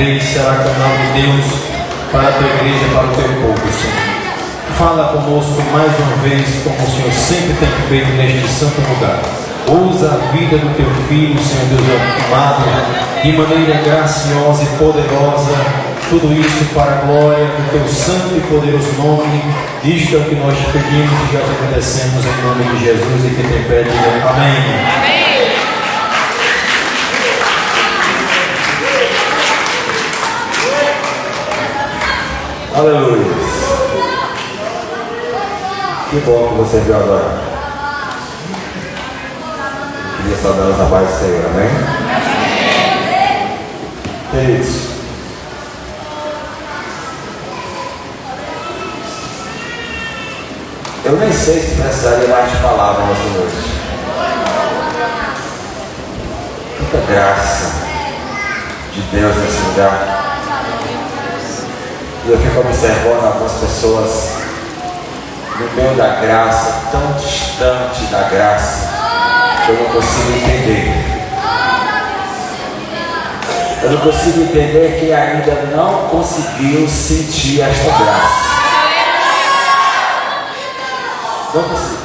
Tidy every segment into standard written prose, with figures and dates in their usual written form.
vez será canal de Deus para a tua igreja, para o teu povo, Senhor. Fala conosco mais uma vez, como o Senhor sempre tem feito neste santo lugar. Usa a vida do teu filho, Senhor Deus amado, de maneira graciosa e poderosa. Tudo isso para a glória do teu santo e poderoso nome. Isto é o que nós te pedimos e já te agradecemos em nome de Jesus. E quem tem fé, diga amém. Amém. Aleluia. Que bom que você viu agora. Queria saudar a paz do Senhor, amém? Queridos, eu nem sei se precisaria mais de palavras nessa noite. Tanta graça de Deus nesse lugar. E eu fico observando algumas pessoas no meio da graça, tão distante da graça, que eu não consigo entender. Eu não consigo entender quem ainda não conseguiu sentir esta graça. Não consigo.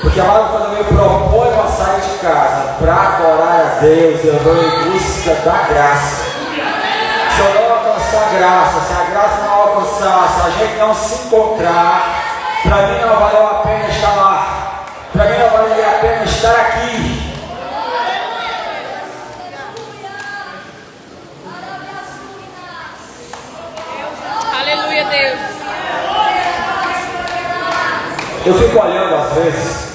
Porque, amado, quando eu me proponho a sair de casa para adorar a Deus, eu vou em busca da graça. Se eu não alcançar a graça, se a graça não alcançar, se a gente não se encontrar, para mim não valeu a pena estar lá. Para mim não valeu a pena estar aqui. Aleluia, Deus. Eu fico olhando às vezes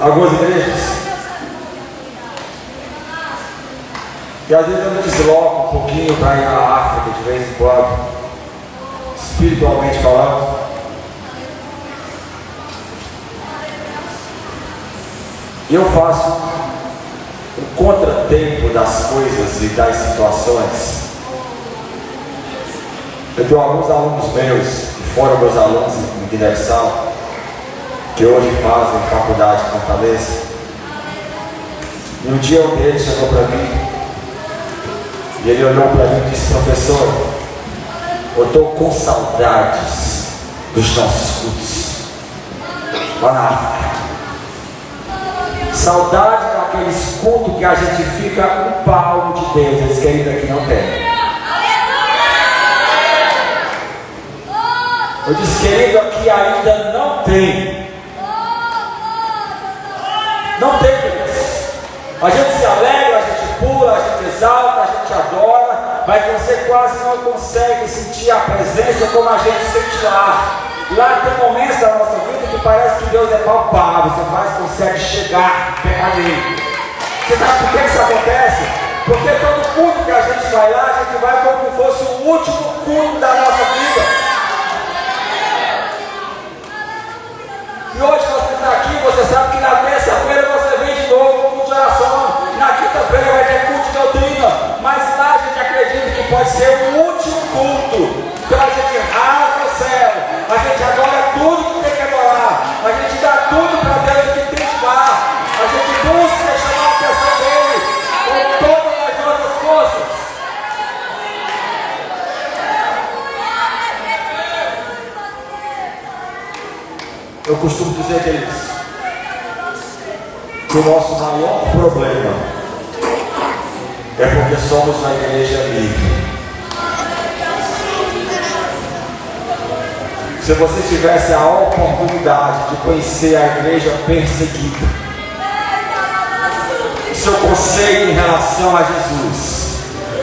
algumas igrejas e às vezes eu me desloco um pouquinho para ir à África de vez em quando, espiritualmente falando. E eu faço um contratempo das coisas e das situações. Eu tenho alguns alunos meus, fora meus alunos de Universal, que hoje fazem faculdade em Fortaleza. E um dia um deles chegou para mim, e ele olhou para mim e disse: professor, eu estou com saudades dos nossos cultos lá na África. Saudade daqueles cultos que a gente fica um palmo de Deus. Eles queridos aqui não tem. Eu disse: querido, aqui ainda não tem. Não tem, Deus. A gente se alegra, a gente pula, a gente exalta, a gente adora, mas você quase não consegue sentir a presença como a gente sente lá. Lá tem momentos da nossa vida que parece que Deus é palpável, você quase consegue chegar, pegar nele. Você sabe por que isso acontece? Porque todo culto que a gente vai lá, a gente vai como se fosse o último culto da nossa vida. E hoje você está aqui, você sabe que na terça-feira você vem de novo com culto de oração. Na quinta-feira vai ter culto de doutrina. Mas lá a gente acredita que pode ser o último culto. Então a gente rasga o céu. A gente adora tudo que tem que adorar. A gente dá tudo para Deus que tem que dar. A gente busca chamar a atenção dele com todas as nossas forças. Eu costumo dizer que o nosso maior problema é porque somos uma igreja livre. Se você tivesse a oportunidade de conhecer a igreja perseguida, o seu conceito em relação a Jesus,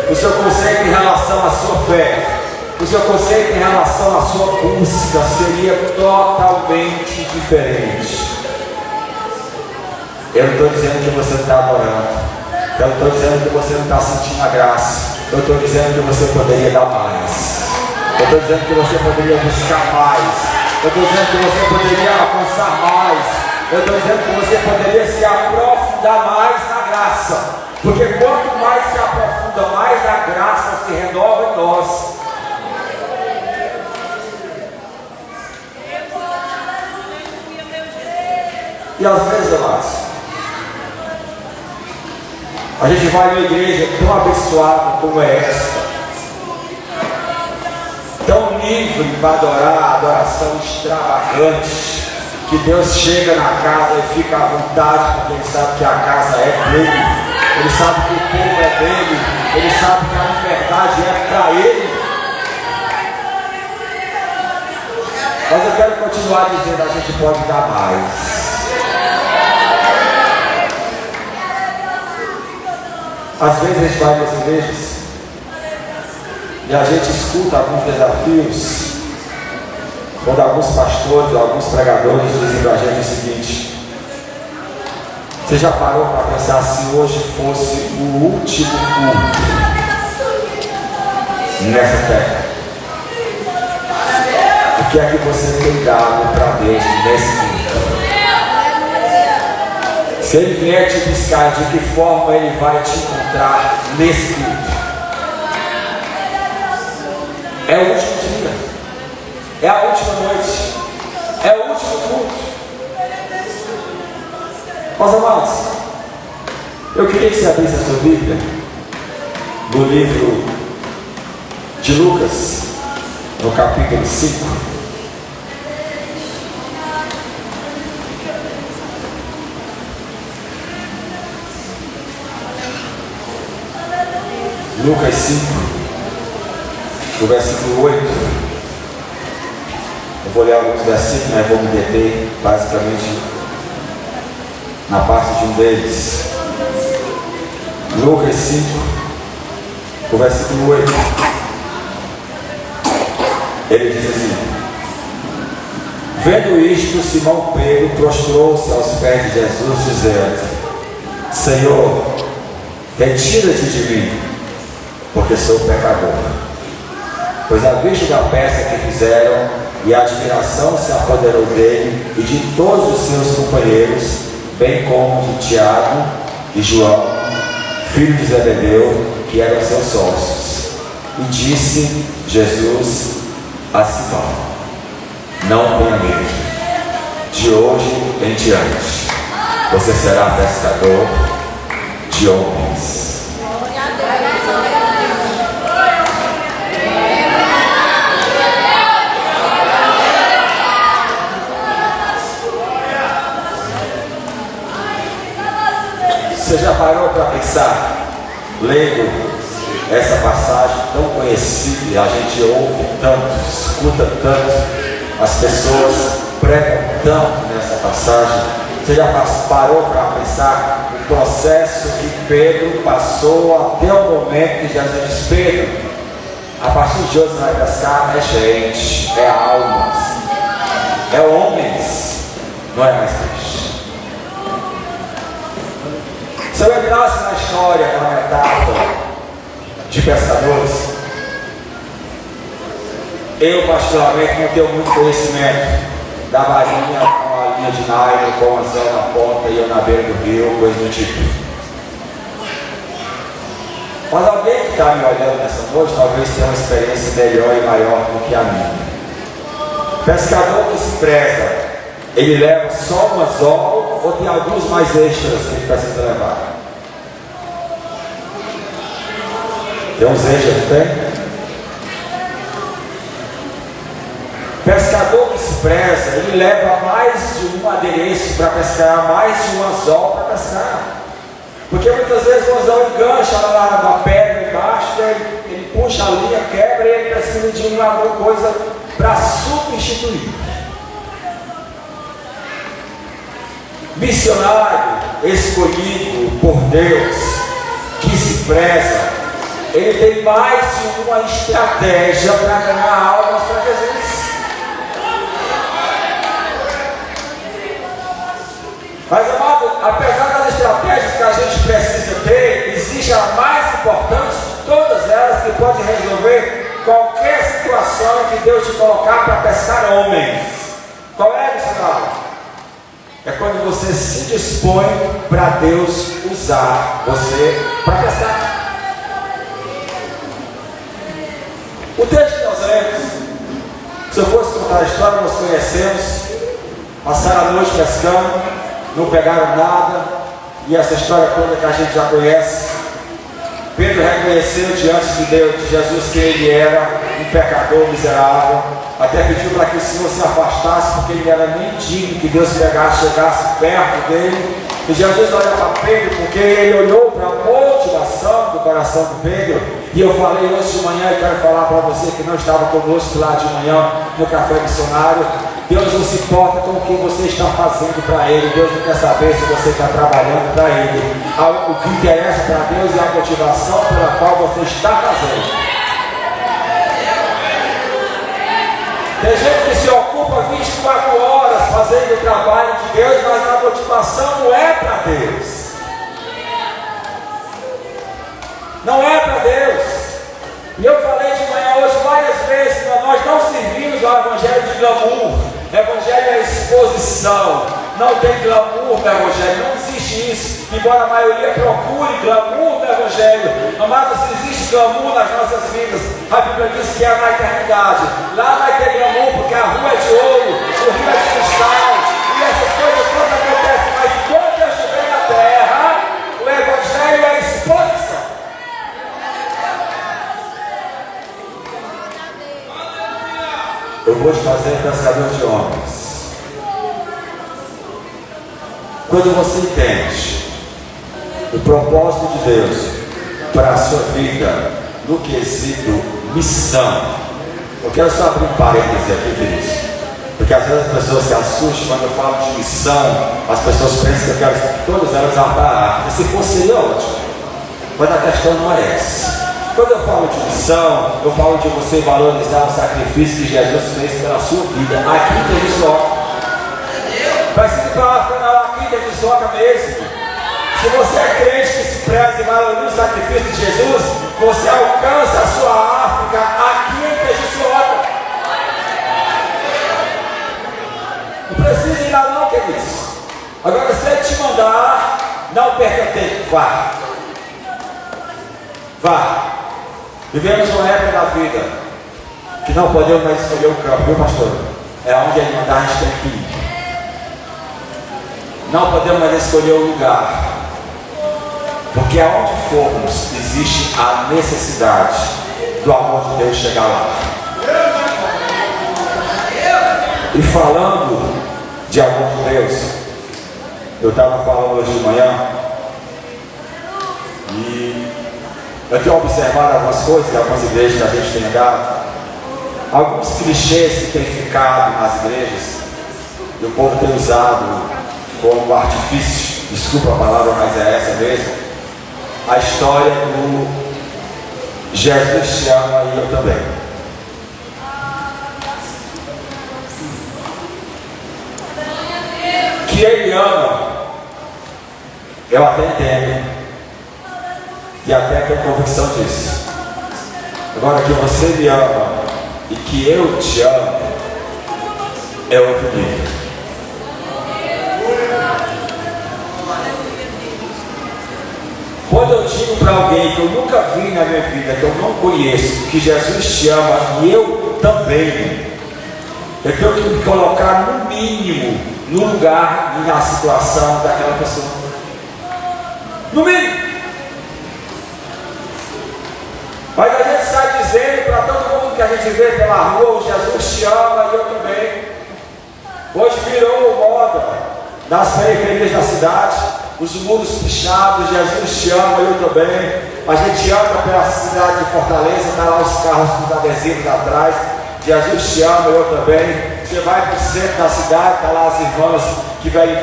o seu conceito em relação à sua fé, o seu conceito em relação à sua busca seria totalmente diferente. Eu não estou dizendo que você não está adorando, eu não estou dizendo que você não está sentindo a graça, eu estou dizendo que você poderia dar mais. Eu estou dizendo que você poderia buscar mais. Eu estou dizendo que você poderia alcançar mais. Eu estou dizendo que você poderia se aprofundar mais na graça. Porque quanto mais se aprofunda, mais a graça se renova em nós. E às vezes, amados, A gente vai numa igreja tão abençoada como é esta, tão livre para adorar, adoração extravagante, que Deus chega na casa e fica à vontade, porque Ele sabe que a casa é dele, Ele sabe que o povo é dele, Ele sabe que a liberdade é para Ele. Mas eu quero continuar dizendo, a gente pode dar mais. Às vezes a gente vai nas igrejas e a gente escuta alguns desafios, quando alguns pastores, alguns pregadores dizem para a gente o seguinte: você já parou para pensar se hoje fosse o último culto nessa terra? O que é que você tem dado para Deus nesse culto? Se Ele vier te buscar, de que forma Ele vai te encontrar nesse culto? É o último dia, é a última noite, é o último culto. Meus amados, eu queria que você abrisse a sua Bíblia no livro de Lucas, no capítulo 5. Lucas 5, o versículo 8. Eu vou ler alguns versículos, mas vou me deter basicamente na parte de um deles. Lucas 5, o versículo 8. Ele diz assim: vendo isto, Simão Pedro prostrou-se aos pés de Jesus, dizendo: Senhor, retira-te de mim, porque sou pecador. Pois à vista da peça que fizeram, e a admiração se apoderou dele e de todos os seus companheiros, bem como de Tiago e João, filho de Zebedeu, que eram seus sócios. E disse Jesus a Simão: não tenha medo, de hoje em diante você será pescador de homens. Você já parou para pensar, lendo essa passagem tão conhecida, e a gente ouve tanto, escuta tanto, as pessoas pregam tanto nessa passagem? Você já parou para pensar o processo que Pedro passou até o momento que Jesus diz: Pedro, a partir de hoje não vai pescar, é gente, é almas, é homens, não é mais peixe. Se eu entrasse na história, na metáfora de pescadores, eu particularmente não tenho muito conhecimento da varinha com a linha de nylon, com o anzol na ponta e eu na beira do rio, coisa do tipo. Mas alguém que está me olhando nessa noite talvez tenha uma experiência melhor e maior do que a minha. Pescador que se preza, ele leva só um anzol ou tem alguns mais extras que ele precisa levar? Tem uns extras, não tem? Pescador que se preza, ele leva mais de um adereço para pescar, mais de um anzol para pescar. Porque muitas vezes o anzol engancha lá na pedra embaixo, ele puxa a linha, quebra e ele precisa de alguma coisa para substituir. Missionário escolhido por Deus, que se preza, ele tem mais de uma estratégia para ganhar almas para Jesus. Mas, amado, apesar das estratégias que a gente precisa ter, existe a mais importante de todas elas, que pode resolver qualquer situação que Deus te colocar para pescar homens. Qual é, missionário? É quando você se dispõe para Deus usar você para pescar. O texto que nós lemos, se eu fosse contar a história, nós conhecemos, passaram a noite pescando, não pegaram nada, e essa história toda que a gente já conhece. Pedro reconheceu diante de Deus, de Jesus, que ele era um pecador miserável, até pediu para que o Senhor se afastasse, porque ele era nem digno que Deus chegasse perto dele. E Jesus olha para Pedro, porque ele olhou para a motivação do coração de Pedro. E eu falei hoje de manhã, e quero falar para você que não estava conosco lá de manhã no café missionário: Deus não se importa com o que você está fazendo para Ele. Deus não quer saber se você está trabalhando para Ele. O que interessa para Deus é a motivação pela qual você está fazendo. Tem gente que se ocupa 24 horas fazendo o trabalho de Deus, mas a motivação não é para Deus. Não é para Deus. E eu falei de manhã hoje várias vezes: nós não servimos ao evangelho de glamour. Evangelho é exposição. Não tem glamour no evangelho, não existe isso. Embora a maioria procure glamour no evangelho, amados, existe glamour nas nossas vidas. A Bíblia diz que é na eternidade. Lá vai ter glamour, porque a rua é de ouro, o rio é de cristal, e essas coisas todas acontecem. Mas quando eu estiver na terra, o evangelho é exposição. Eu vou te fazer pescador de homens. Quando você entende o propósito de Deus para a sua vida no quesito missão, eu quero só abrir um parêntese aqui, queridos, porque às vezes as pessoas se assustam quando eu falo de missão. As pessoas pensam que eu quero que todas elas vão para a África. Se fosse, seria ótimo, mas a questão não é essa. Quando eu falo de missão, eu falo de você valorizar o sacrifício que Jesus fez pela sua vida aqui em Tejuçoca. Vai se falar, não, aqui em Tejuçoca mesmo. Se você é crente que se preza e valoriza o sacrifício de Jesus, você alcança a sua África aqui em Tejuçoca. Não precisa ir lá não, queridos. Agora, se ele te mandar, não perca tempo, vá. Vá. Vivemos uma época da vida que não podemos mais escolher o campo, viu, pastor? É onde ele mandar, a gente tem que ir. Não podemos mais escolher o lugar, porque aonde formos, existe a necessidade do amor de Deus chegar lá. E falando de amor de Deus, eu estava falando hoje de manhã, e eu tenho observado algumas coisas que algumas igrejas que a gente tem andado, alguns clichês que têm ficado nas igrejas, e o povo tem usado como artifício, desculpa a palavra, mas é essa mesmo, a história do Jesus te ama e eu também. Que ele ama, eu até entendo. E até tenho convicção disso. Agora, que você me ama e que eu te amo é outro nível. Quando eu digo para alguém que eu nunca vi na minha vida, que eu não conheço, que Jesus te ama e eu também, eu tenho que me colocar no mínimo no lugar e na situação daquela pessoa. No mínimo. Mas a gente sai dizendo para todo mundo que a gente vê pela rua: Jesus te ama e eu também. Hoje virou moda nas periferias da cidade, os muros pichados: Jesus te ama e eu também. A gente anda pela cidade de Fortaleza, está lá os carros com os adesivos atrás: Jesus te ama e eu também. Você vai para o centro da cidade, está lá as irmãs que vêm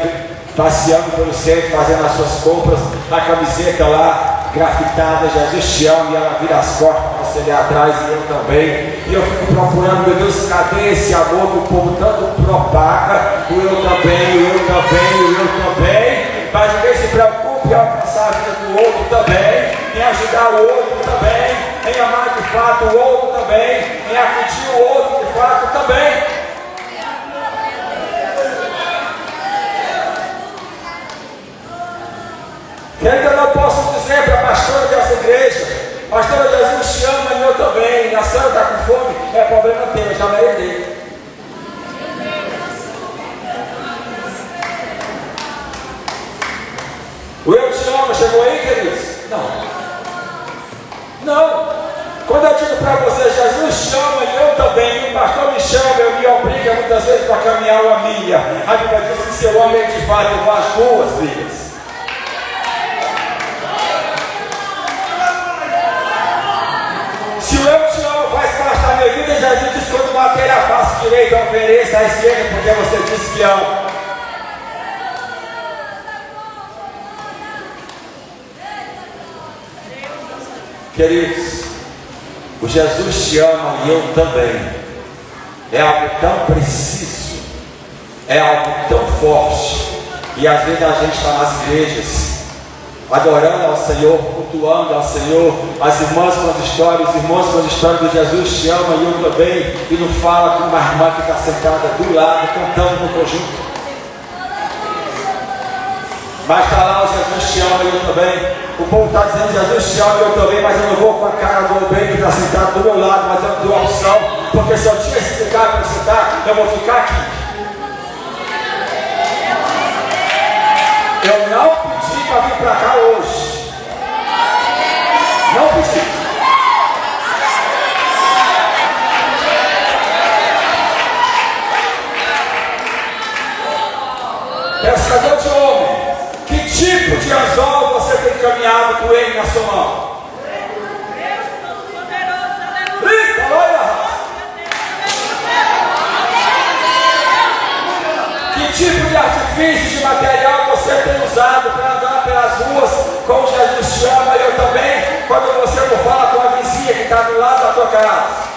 passeando pelo centro, fazendo as suas compras, a camiseta lá grafitada: Jesus te ama, e ela vira as costas para você ler atrás, e eu também. E eu fico procurando: meu Deus, cadê esse amor que o povo tanto propaga? O eu também, o eu também, o eu também. Mas ninguém se preocupe em alcançar a vida do outro também, em ajudar o outro também, em amar de fato o outro também, em acudir o outro de fato também. Que ainda não posso dizer para a pastora dessa igreja: pastora, Jesus te ama e eu também. A senhora está com fome? É problema teu, eu já mereço. O eu também. O pastor me chama, eu me obrigo muitas vezes para caminhar uma milha. A Bíblia diz que se o homem de fato eu vou as 2 milhas. Se o eu te amo faz parte da minha vida, Jesus diz: quando bater a face direita, ofereça à esquerda, porque você disse que ama. Queridos, o Jesus te ama e eu também. É algo tão preciso, é algo tão forte. E às vezes a gente está nas igrejas adorando ao Senhor, cultuando ao Senhor, as irmãs com as histórias, os irmãos com as histórias do Jesus te ama e eu também, e não fala com uma irmã que está sentada do lado, cantando no conjunto. Mas está lá o Jesus te ama e eu também. O povo está dizendo: Jesus te ama e eu também, mas eu não vou com a cara do bem que está sentado do meu lado, mas eu não dou a opção, porque se eu tinha esse lugar para sentar, eu vou ficar aqui. Eu não pedi para vir para cá hoje. Não pedi. Pescador de homem, que tipo de anzol você tem caminhado com ele na sua mão? Eita, olha! Que tipo de artifício, de material você tem usado para andar pelas ruas com Jesus te ama e eu também, quando você não fala com a vizinha que está do lado da tua casa?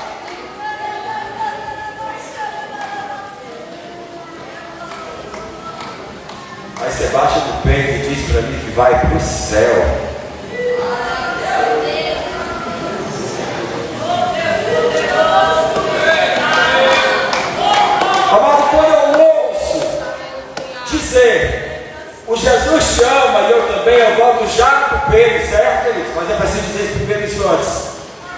Aí você bate no peito e diz para mim que vai para o céu. Amado, quando eu ouço dizer o Jesus te ama e eu também, eu volto já para o peito, certo, queridos? Mas é preciso dizer isso primeiro isso antes.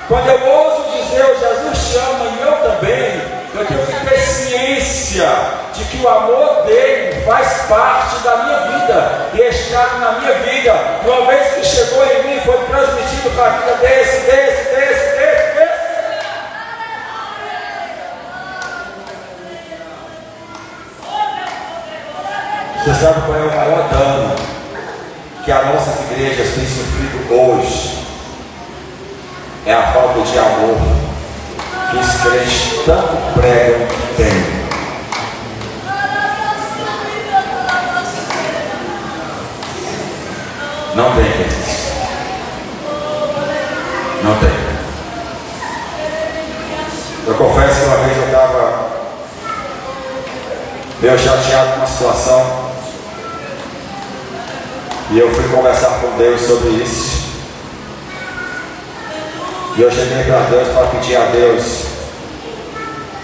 Quando eu ouço dizer o Jesus te ama e eu também, eu tenho que ter ciência de que o amor dele faz parte da minha vida e está na minha vida. Uma vez que chegou em mim, foi transmitido para a vida desse. Você sabe qual é o maior dano que as nossas igrejas têm sofrido hoje? É a falta de amor que os crentes tanto pregam que tem. Não tem, queridos. Não tem. Eu confesso que uma vez eu estava meio chateado com uma situação e eu fui conversar com Deus sobre isso. E eu cheguei para Deus para pedir a Deus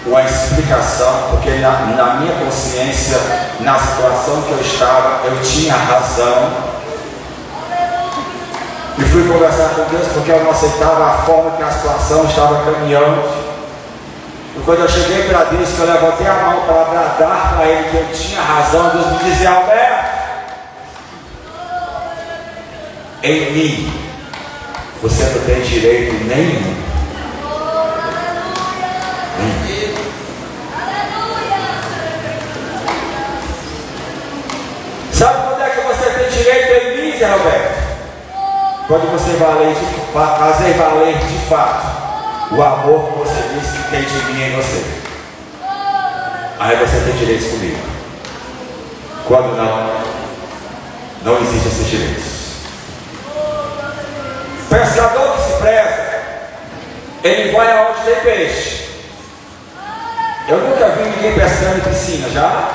uma explicação, porque na minha consciência, na situação que eu estava, eu tinha razão. E fui conversar com Deus porque eu não aceitava a forma que a situação estava caminhando. E quando eu cheguei para Deus, que eu levantei a mão para bradar para Ele que eu tinha razão, Deus me dizia: Alberto, em mim você não tem direito nenhum. Sabe quando é que você tem direito em mim, Zé Roberto? Quando você fazer valer de fato o amor que você disse que tem de mim em você. Aí você tem direitos comigo. Quando não existe esses direitos. Pescador que se preza, ele vai aonde tem peixe. Eu nunca vi ninguém pescando em piscina, já?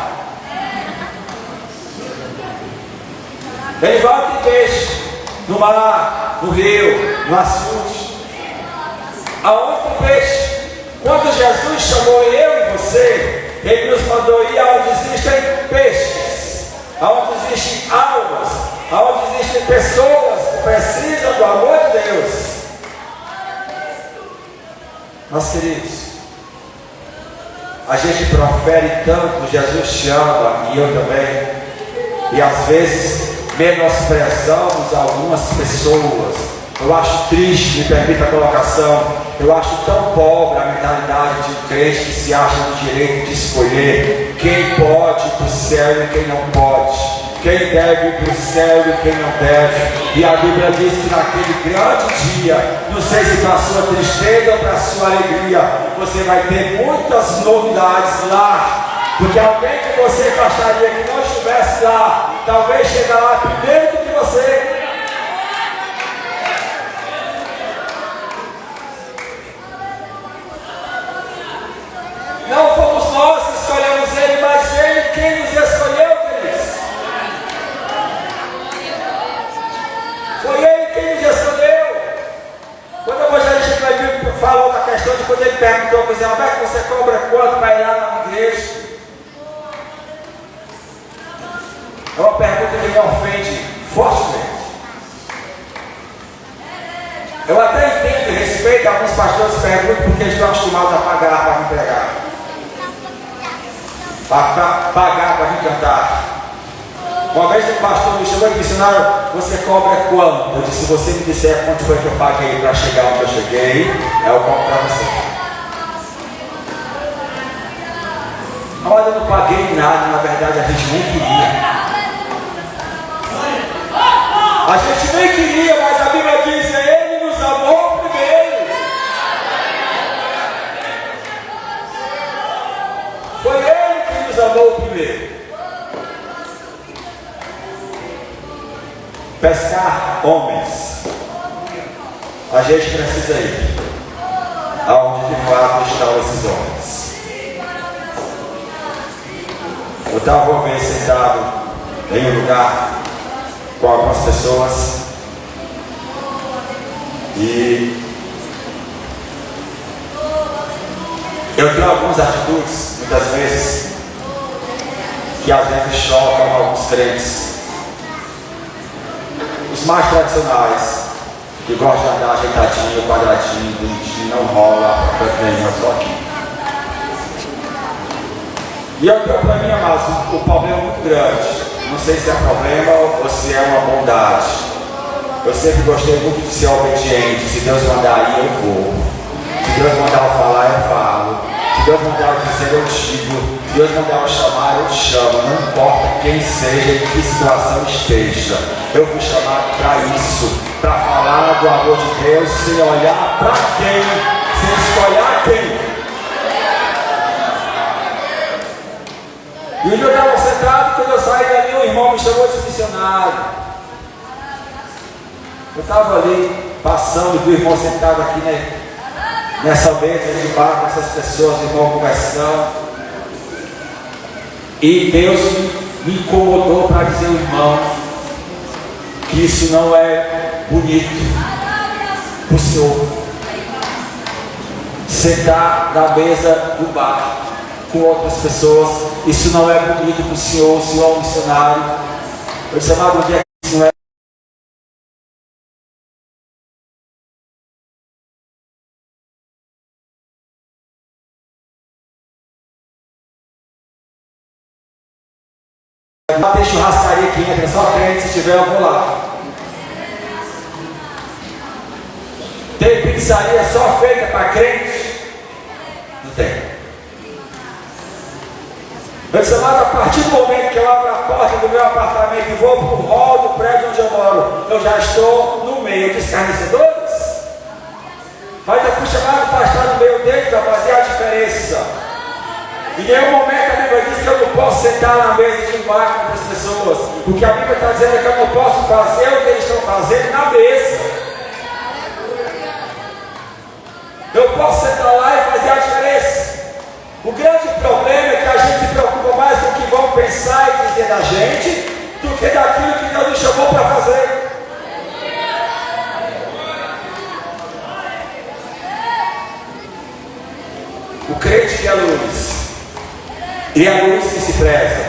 Ele vai onde tem peixe. No mar, no rio, no açude. Aonde tem peixe? Quando Jesus chamou eu e você, Ele nos mandou ir aonde existem peixes, aonde existem almas, aonde existem pessoas que precisam do amor de Deus. Meus queridos, a gente profere tanto Jesus te ama e eu também, e às vezes menosprezamos algumas pessoas. Eu acho triste, me permita a colocação, Eu acho tão pobre a mentalidade de crente que se acha no direito de escolher quem pode ir para o céu e quem não pode, quem deve ir para o céu e quem não deve. E a Bíblia diz que naquele grande dia, não sei se para a sua tristeza ou para a sua alegria, você vai ter muitas novidades lá. Porque alguém que você gostaria que não estivesse lá, talvez chegue lá primeiro do que você. Não fomos nós que escolhemos Ele, mas Ele quem nos escolheu, queridos. Foi Ele quem nos escolheu. Quando o evangelista Cleber falou da questão de quando ele perguntou para você, Alberto, você cobra quanto para ir lá na igreja? É uma pergunta que me ofende fortemente. Eu até entendo e respeito alguns pastores que perguntam porque eles estão acostumados a pagar para me pregar, para pagar para me cantar. Uma vez um pastor me chamou e disse, missionário, você cobra quanto? Eu disse, se você me disser quanto foi que eu paguei para chegar onde eu cheguei, eu cobro para você. Olha, eu não paguei nada, na verdade a gente nem queria. A gente nem queria, mas a Bíblia diz que Ele nos amou primeiro. Foi Ele que nos amou primeiro. Pescar homens. A gente precisa ir aonde de fato estão esses homens. Eu estava uma vez sentado em um lugar com algumas pessoas e eu tenho algumas atitudes, muitas vezes, que às vezes chocam alguns crentes. Os mais tradicionais, que gostam de andar ajeitadinho, quadradinho, bonitinho, não rola, nenhum, só aqui. E eu tenho para mim, amados, o problema é muito grande. Não sei se é problema ou se é uma bondade. Eu sempre gostei muito de ser obediente. Se Deus mandar ir, eu vou. Se Deus mandar eu falar, eu falo. Se Deus mandar eu dizer, eu digo. Se Deus mandar eu chamar, eu chamo. Não importa quem seja e que situação esteja. Eu fui chamado para isso. Para falar do amor de Deus sem olhar para quem, sem escolher quem. E um dia eu estava sentado, quando eu saí dali, um irmão me chamou de missionário. Eu estava ali, passando, vi o irmão sentado aqui, né, nessa mesa de bar com essas pessoas, o irmão conversando. E Deus me incomodou para dizer ao irmão que isso não é bonito para o Senhor. Sentar na mesa do bar com outras pessoas, isso não é bonito para o Senhor é um missionário. Eu disse, amado, onde é que isso não é? Não tem churrascaria que entra, só crente, se tiver eu vou lá. Tem pizzaria só feita para crente? Não tem. Eu disse, amado, a partir do momento que eu abro a porta do meu apartamento e vou para o hall do prédio onde eu moro, eu já estou no meio dos escarnecedores. Mas eu fui chamado para estar no meio deles para fazer a diferença. Em nenhum momento a Bíblia diz que eu não posso sentar na mesa de um bar com outras pessoas. O que a Bíblia está dizendo é que eu não posso fazer o que eles estão fazendo na mesa. Eu posso sentar lá e fazer a diferença. O grande problema é que a gente se preocupa mais com o que vão pensar e dizer da gente do que daquilo que Deus nos chamou para fazer. O crente que é luz, e a luz que se preza,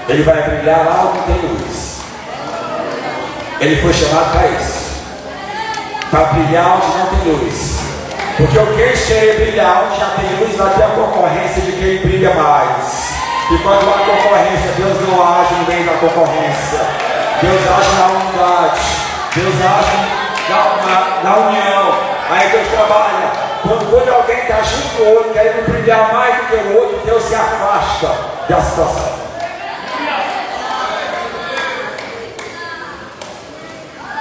ele vai brilhar lá onde tem luz. Ele foi chamado para isso, para brilhar onde não tem luz. Porque o crente quer brilhar onde já tem luz, vai ter a concorrência de quem brilha mais. E quando há concorrência, Deus não age no meio da concorrência. Deus age na unidade. Deus age na união. Aí Deus trabalha. Quando alguém está junto do outro, querendo brilhar mais do que o outro, Deus se afasta da situação.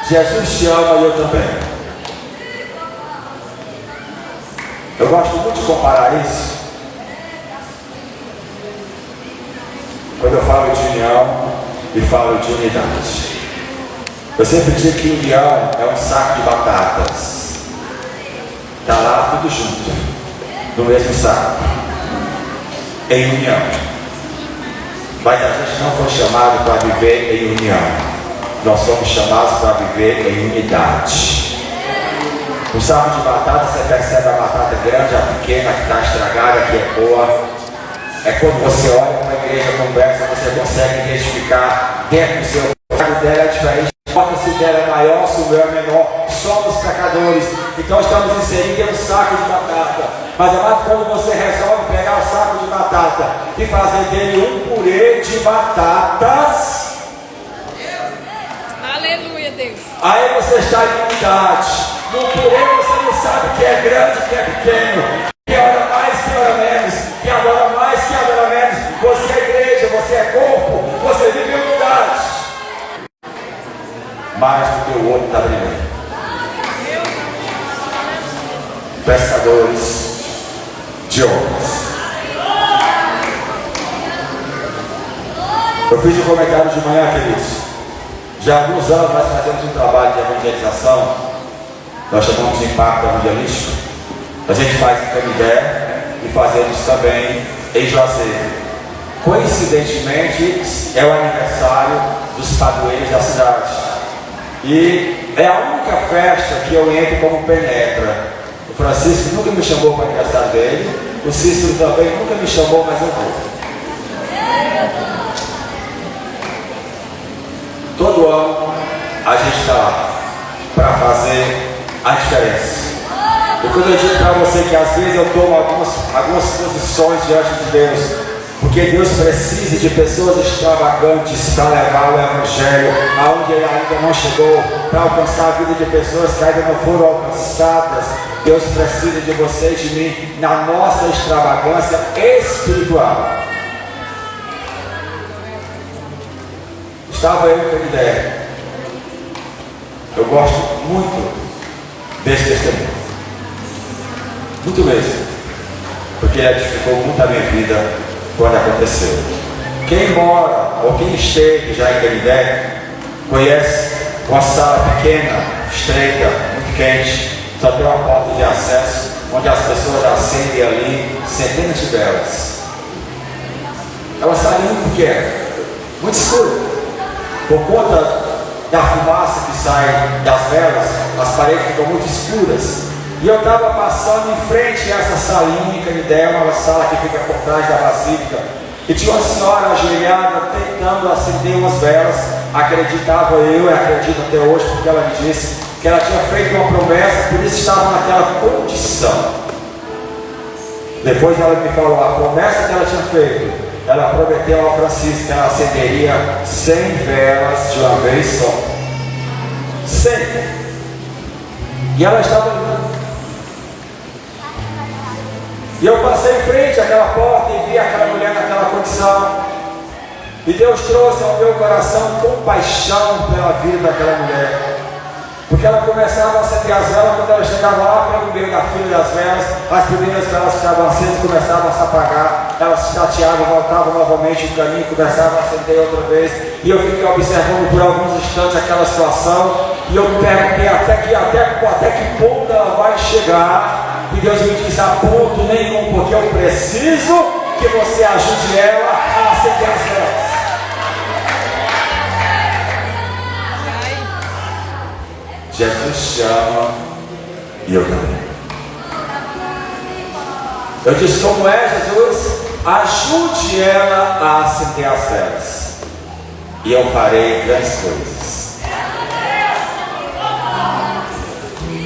Jesus te ama e eu também. Eu gosto muito de comparar isso. Quando eu falo de união e falo de unidade. Eu sempre digo que união é um saco de batatas. Está lá tudo junto, no mesmo saco. Em união. Mas a gente não foi chamado para viver em união. Nós somos chamados para viver em unidade. No saco de batata você percebe a batata grande, a pequena, que está estragada, que é boa. É quando você olha para a igreja, conversa, você consegue identificar dentro do seu saco dela é diferente. Não importa se dela é maior, se o meu é menor, somos pecadores. Então estamos inseridos em um saco de batata. Mas amado, quando você resolve pegar o saco de batata e fazer dele um purê de batatas, Aleluia, Deus. aí você está em unidade. No purê você não sabe que é grande, que é pequeno, que hora mais, que hora menos, que adora mais, que adora menos. Você é igreja, você é corpo, você vive em unidade. Mais do que o outro está brilhando. Pescadores de homens. Eu fiz um comentário de manhã, queridos. Já há alguns anos nós fazemos um trabalho de evangelização. Nós chamamos de impacto evangelístico. A gente faz em Canidé e fazemos também em Juazeiro. Coincidentemente, é o aniversário dos padroeiros da cidade. E é a única festa que eu entro como penetra. O Francisco nunca me chamou para o aniversário dele. O Cícero também nunca me chamou, mas eu vou. Todo ano a gente está lá para fazer a diferença. E quando eu digo para você que às vezes eu tomo algumas posições diante de Deus, porque Deus precisa de pessoas extravagantes para levar o Evangelho aonde ele ainda não chegou, para alcançar a vida de pessoas que ainda não foram alcançadas. Deus precisa de você e de mim na nossa extravagância espiritual. Estava eu com a ideia. Eu gosto muito desse testemunho. Muito mesmo. Porque ele edificou muito a minha vida quando aconteceu. Quem mora ou quem esteve já em Canidé conhece uma sala pequena, estreita, muito quente, só tem uma porta de acesso onde as pessoas acendem ali centenas de velas. É uma salinha muito pequena, muito escura. Por conta da fumaça que sai das velas, as paredes ficam muito escuras. E eu estava passando em frente a essa salinha em Canidé, uma sala que fica por trás da Basílica. E tinha uma senhora ajoelhada tentando acender umas velas. Acreditava eu e acredito até hoje, porque ela me disse que ela tinha feito uma promessa, por isso estava naquela condição. Depois ela me falou a promessa que ela tinha feito. Ela prometeu ao Francisco que ela acenderia 100 velas de uma vez só. 100. E ela estava ali. E eu passei em frente àquela porta e vi aquela mulher naquela condição. E Deus trouxe ao meu coração compaixão pela vida daquela mulher. Porque ela começava a acender as velas, quando ela chegava lá pelo meio da fila das velas, as primeiras velas que estavam acesas começavam a se apagar, elas se chateavam, voltavam novamente o caminho, começavam a acender outra vez, e eu fiquei observando por alguns instantes aquela situação, e eu me perguntei até que ponto ela vai chegar, e Deus me disse, a ponto nenhum, porque eu preciso que você ajude ela a acender as velas. Jesus te ama e eu também. Eu disse, como é, Jesus? Ajude ela a acender as velas e eu farei grandes coisas.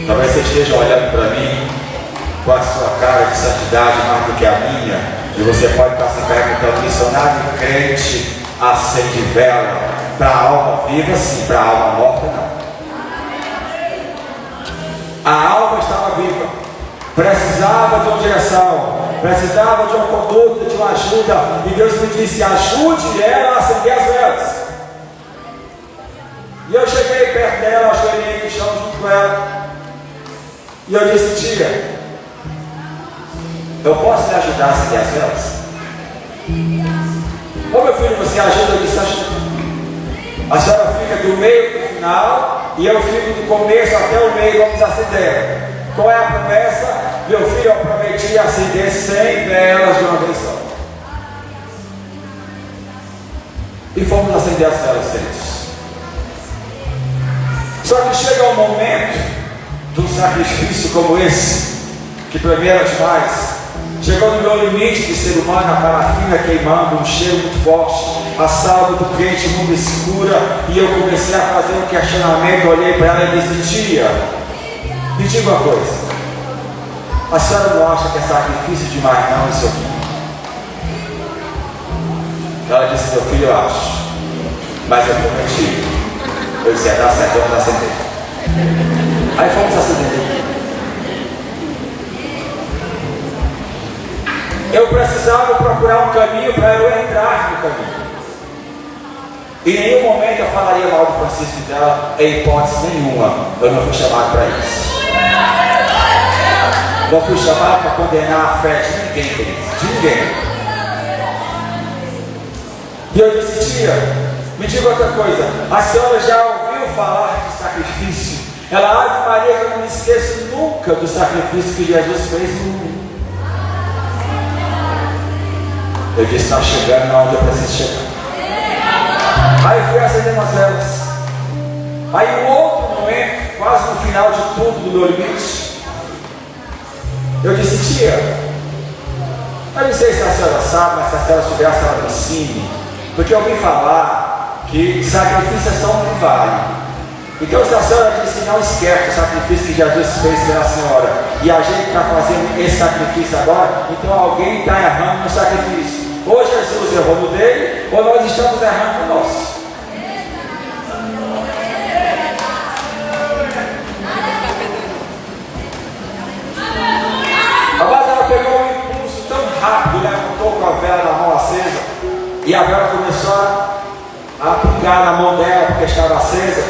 Talvez você esteja olhando para mim com a sua cara de santidade mais do que a minha, e você pode estar se perguntando, missionário crente acende vela para a alma viva, sim, para a alma morta não. A alma estava viva, precisava de uma direção, precisava de uma conduta, de uma ajuda, e Deus me disse: ajude ela a acender as velas. E eu cheguei perto dela, ajoelhei no chão junto com ela, e eu disse: tia, eu posso lhe ajudar a acender as velas? Ô meu filho, você ajuda? Eu disse: ajuda. A senhora fica do meio para o final, e eu fico do começo até o meio, vamos acender. Qual é a promessa? Meu filho, eu prometi acender 100 velas de uma vez só. E fomos acender as velas deles. Só que chega um momento de um sacrifício como esse, que para mim era demais. Chegou no meu limite de ser humano, a parafina queimando, um cheiro muito forte, a sala muito quente, muito escura, e eu comecei a fazer um questionamento. Olhei para ela e disse: tia, me diga uma coisa, a senhora não acha que é sacrifício demais não isso aqui? Ela disse: meu filho, eu acho, mas eu prometi. Eu disse: dá certo, vamos acender. Aí fomos acender. Eu precisava procurar um caminho para eu entrar no caminho. Em nenhum momento eu falaria mal do Francisco e dela, em hipótese nenhuma. Eu não fui chamado para isso. Não fui chamado para condenar a fé de ninguém, queridos, de ninguém. E eu disse: tia, me diga outra coisa, a senhora já ouviu falar de sacrifício? Ela: Ave Maria, que eu não me esqueço nunca do sacrifício que Jesus fez no mundo. Eu disse: está chegando onde eu preciso chegar. Aí fui acendendo as velas. Aí um outro momento, quase no final de tudo do meu limite, eu disse: tia, eu não sei se a senhora sabe, mas se a senhora soubesse, ela me ensine. Porque eu ouvi falar que sacrifício é só um vale. Então se a senhora disse que não esquece o sacrifício que Jesus fez pela senhora, e a gente está fazendo esse sacrifício agora, então alguém está errando no sacrifício. Ou Jesus errou no dele, ou nós estamos errando no nosso. Mas ela pegou um impulso tão rápido, levantou com a vela na mão acesa, e a vela começou a pingar na mão dela porque estava acesa.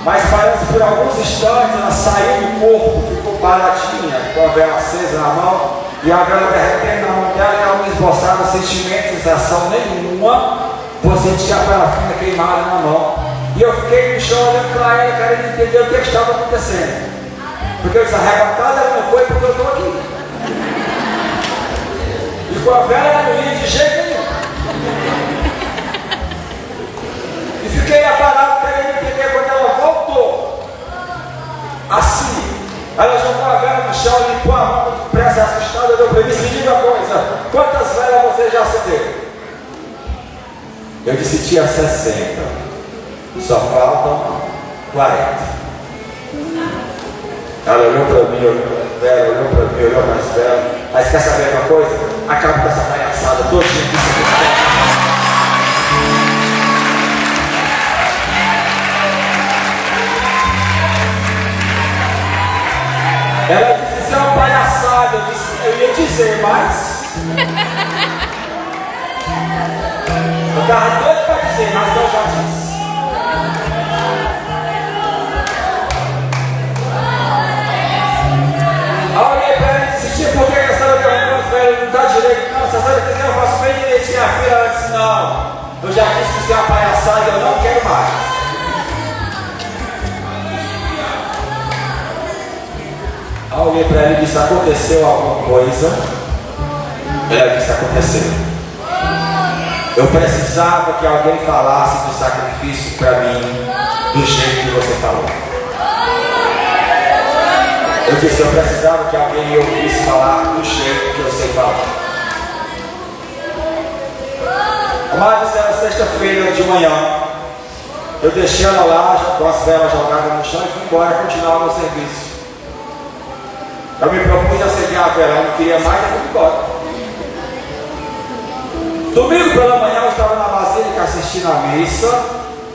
Mas parece que por alguns instantes ela saiu do corpo, ficou paradinha com a vela acesa na mão, e a vela derretendo na mão dela, e ela não esboçava sentimento, sensação nenhuma, por sentir a parafina queimada na mão. E eu fiquei no chão olhando para ela, querendo entender o que estava acontecendo. Porque eu disse: arrebatada ela não foi porque eu estou aqui. E com a vela ela não ia de jeito nenhum. E fiquei parado querendo entender. Quando ela voltou, assim, ela jogou a vela no chão, limpou a mão de pressa, assustada, eu falei: me diga uma coisa, quantas velas você já acendeu? Eu disse: tia, 60, só faltam 40. Ela olhou para mim, olhou para ela, olhou para mim, olhou mais para ela. Mas quer saber uma coisa? Acaba com essa palhaçada todinha aqui. Ela disse: isso é uma palhaçada. Eu ia dizer, mas eu estava doido para dizer, mas eu já disse. Aí eu olhei para ela e disse: tia, por que a senhora derrubou as velas? Não está direito, não. Se a senhora quiser, eu faço bem direitinho a filha. Ela disse: não, eu já disse que isso é uma palhaçada e eu não quero mais. Aí eu olhei para ela e disse: aconteceu alguma coisa? Ela disse: aconteceu. Eu precisava que alguém falasse do sacrifício para mim do jeito que você falou. Eu disse: eu precisava que alguém me ouvisse falar do jeito que eu sei falar. Mas era sexta-feira de manhã. Eu deixei ela lá com as velas jogadas no chão e fui embora continuar o meu serviço. Eu me propus a acender a vela, eu não queria mais, eu fui embora. Domingo pela manhã eu estava na Basílica assistindo a missa,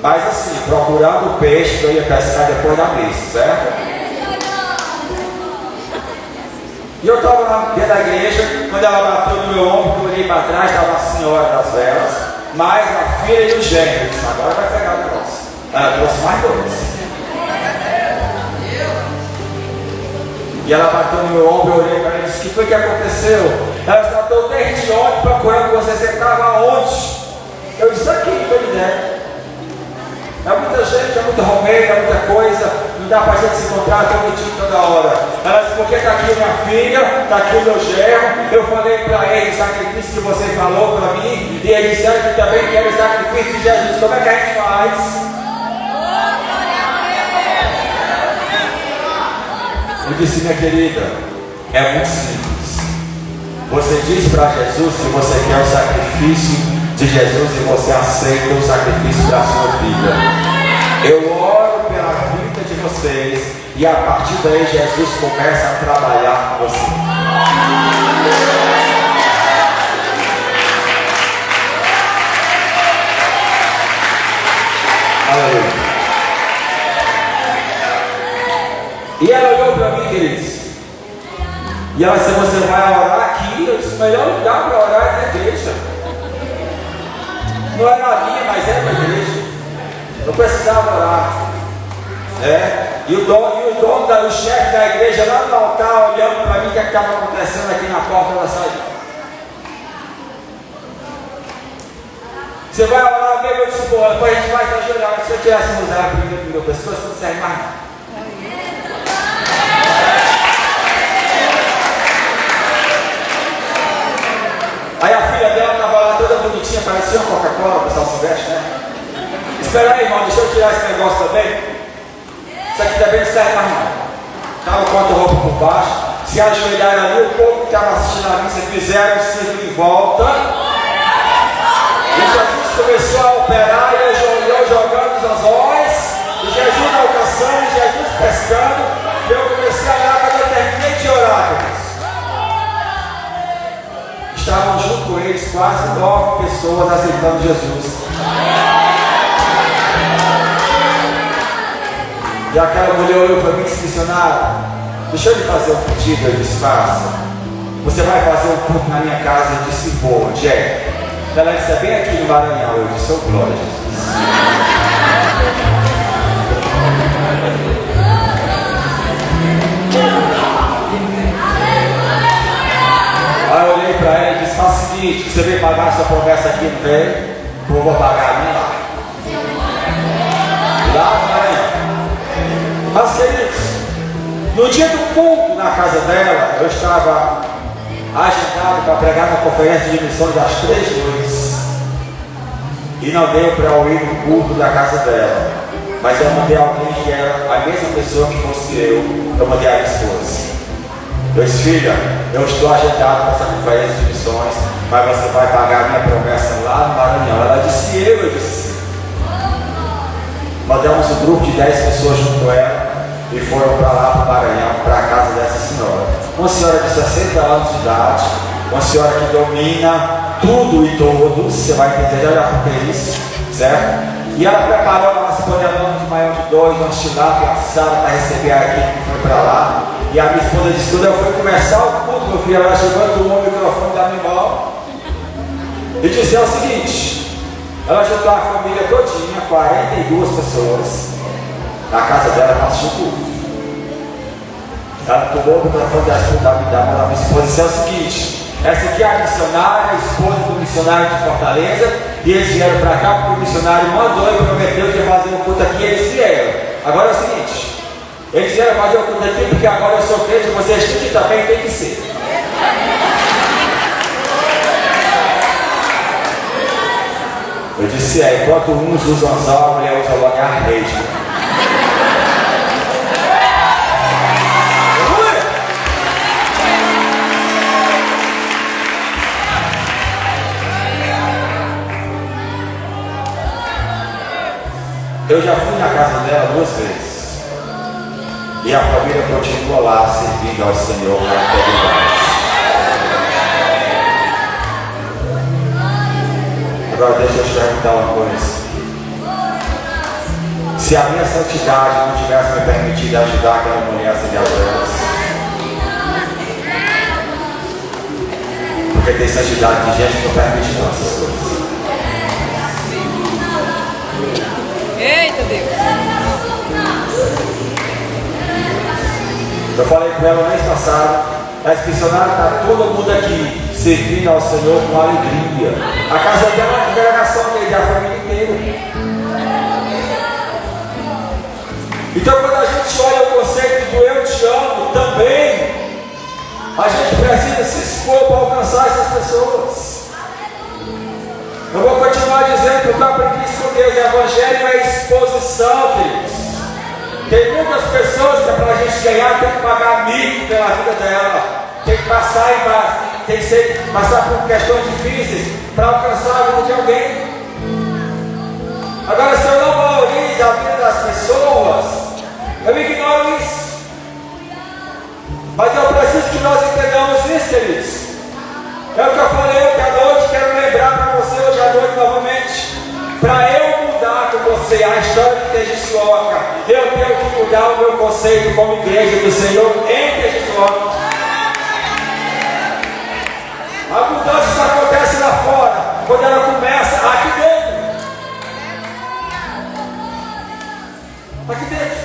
mas assim, procurando o peixe que eu ia pescar depois da missa, certo? E eu estava lá dentro da igreja, quando ela bateu no meu ombro, eu olhei para trás, estava a senhora das velas, mais a filha e o gênero. Eu disse, agora vai pegar o negócio. Ela trouxe mais dois. E ela bateu no meu ombro, eu olhei para ela e disse, o que foi que aconteceu? Ela disse, eu estou desde ontem procurando você, você estava onde? Eu disse, aqui, não tenho ideia. É muita gente, é muito romeiro, é muita coisa, não dá para a gente se encontrar todo dia, toda hora. Ela disse, porque está aqui minha filha, está aqui o meu genro, eu falei para ele o sacrifício que você falou para mim, e ele disse que também quer o sacrifício de Jesus, como é que a gente faz? Eu disse, minha querida, é muito simples. Você diz para Jesus que você quer o sacrifício de Jesus e você aceita o sacrifício da sua vida. Eu oro pela vida de vocês e a partir daí Jesus começa a trabalhar com você. Aleluia. E ela olhou para mim, queridos, e ela disse, você vai orar aqui? Eu disse, o melhor lugar para orar é na igreja. Não era a minha, mas era a igreja. Eu precisava orar. E o dono, o chefe da igreja lá no altar, olhando para mim o que estava acontecendo aqui na porta da saída. Você vai orar mesmo? Eu disse, pô, depois a gente vai ajoelhar. Se eu tivesse usado primeiro no meu pescoço, não serve mais nada. Aí a filha dela estava lá toda bonitinha, parecia uma Coca-Cola, o pessoal se veste, né? Espera aí, irmão, deixa eu tirar esse negócio também. Isso aqui também não serve mais nada. Estava com a roupa por baixo, se ajoelharam ali, o povo que estava assistindo a missa fizeram o círculo em volta. E Jesus começou a operar, e eu jogando os anzóis, e Jesus alcançando, e Jesus pescando. E eu comecei a orar quando eu terminei de orar. Estavam junto com eles quase 9 pessoas aceitando Jesus. E aquela mulher olhou para mim e disse, missionário, deixa eu lhe fazer um pedido. Eu disse, faça. Você vai fazer um culto na minha casa? Eu disse, vou, onde é? Ela disse, é bem aqui no Maranhão. Eu disse, oh glória a Jesus. Aí eu olhei para ela e disse, faz o seguinte, você veio pagar essa promessa aqui, não veio? Eu vou pagar a minha lá. Lá no Maranhão. Mas queridos, no dia do culto na casa dela, eu estava agendado para pregar na conferência de missões às 3h. E não deu para eu ir no culto da casa dela. Mas eu mandei alguém que era a mesma pessoa que fosse eu mandei a minha esposa. Eu disse, filha, eu estou agendado para essa conferência de missões, mas você vai pagar a minha promessa lá no Maranhão. Ela disse, eu disse sim. Mandamos um grupo de 10 pessoas junto com ela e foram para lá para o Maranhão, para a casa dessa senhora. Uma senhora de 60 anos de idade, uma senhora que domina tudo e todos, você vai entender já por que isso, certo? E ela preparou uma panelona de maior de 2, uma tilápia assada para receber a equipe que foi para lá. E a minha esposa disse, quando eu fui começar o culto, meu filho, ela chegou o microfone da minha mão e disse o seguinte, ela juntou a família todinha, 42 pessoas, na casa dela para assistir o culto. Ela tomou o microfone da minha esposa e disse o seguinte, essa aqui é a missionária, a esposa do missionário de Fortaleza, e eles vieram para cá porque o missionário mandou e prometeu que ia fazer um culto aqui, e eles vieram. Agora é o seguinte, eles vieram fazer o culto aqui porque agora eu sou crente e vocês têm que também tem que ser. Eu disse, enquanto uns usam anzol, a mulher usa o olhar mesmo. Eu já fui na casa dela 2 vezes. E a família continua lá servindo ao Senhor até demais. Agora deixa eu te perguntar uma coisa. Se a minha santidade não tivesse me permitido ajudar aquela mulher a acender as velas, Porque tem santidade de gente que não permite não essas coisas. Eita Deus. Eu falei com ela no mês passado, a inscricionária está todo mundo aqui servindo ao Senhor com alegria. A casa dela é uma congregação dele, a família inteira. Então quando a gente olha o conceito do eu te amo também, a gente precisa se expor para alcançar essas pessoas. Eu vou continuar dizendo que o que eu aprendi com Deus, evangelho é exposição, queridos. Tem muitas pessoas que para a gente ganhar tem que pagar mico pela vida dela, tem que passar por questões difíceis para alcançar a vida de alguém. Agora, se eu não valorizo a vida das pessoas, eu ignoro isso. Mas eu preciso que nós entendamos isso, queridos. É o que eu falei ontem à noite, quero lembrar para você hoje à noite novamente. Para eu mudar com você a história de Tejuçuoca, eu tenho que mudar o meu conceito como igreja do Senhor em Tejuçuoca. A mudança só acontece lá fora, quando ela começa aqui dentro. Aqui dentro.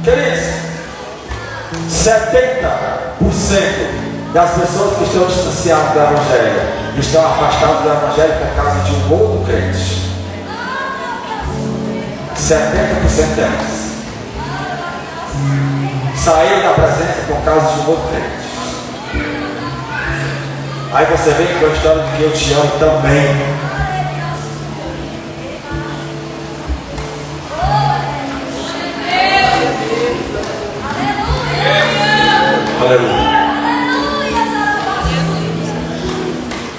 Queridos, 70% das pessoas que estão distanciadas do Evangelho estão afastadas do Evangelho por causa de um outro crente. 70% delas saíram da presença por causa de um outro crente. Aí você vem com a história de que eu te amo também. Aleluia.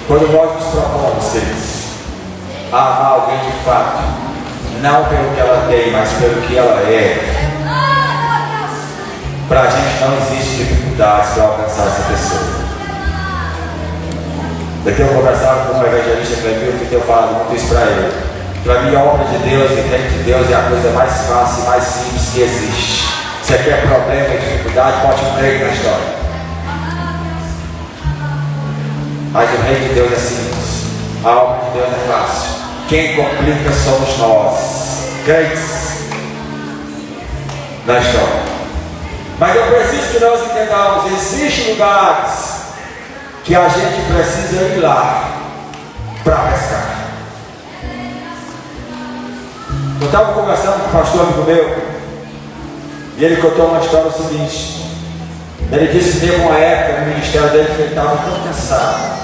Quando nós nos propomos, queridos, a amar alguém de fato, não pelo que ela tem, mas pelo que ela é, para a gente não existe dificuldades para alcançar essa pessoa. Daqui eu conversava com um evangelista Clevio que eu falado muito isso para ele. Para mim, a obra de Deus e o reino de Deus é a coisa mais fácil e mais simples que existe. Você quer problema e dificuldade, bote um reino na história. Mas o reino de Deus é simples. A obra de Deus é fácil. Quem complica somos nós, crentes, na história. Mas eu preciso que nós entendamos, existem lugares que a gente precisa ir lá para pescar. Eu estava conversando com um pastor amigo meu, e ele contou uma história seguinte. Ele disse que teve uma época no ministério dele que ele estava tão cansado,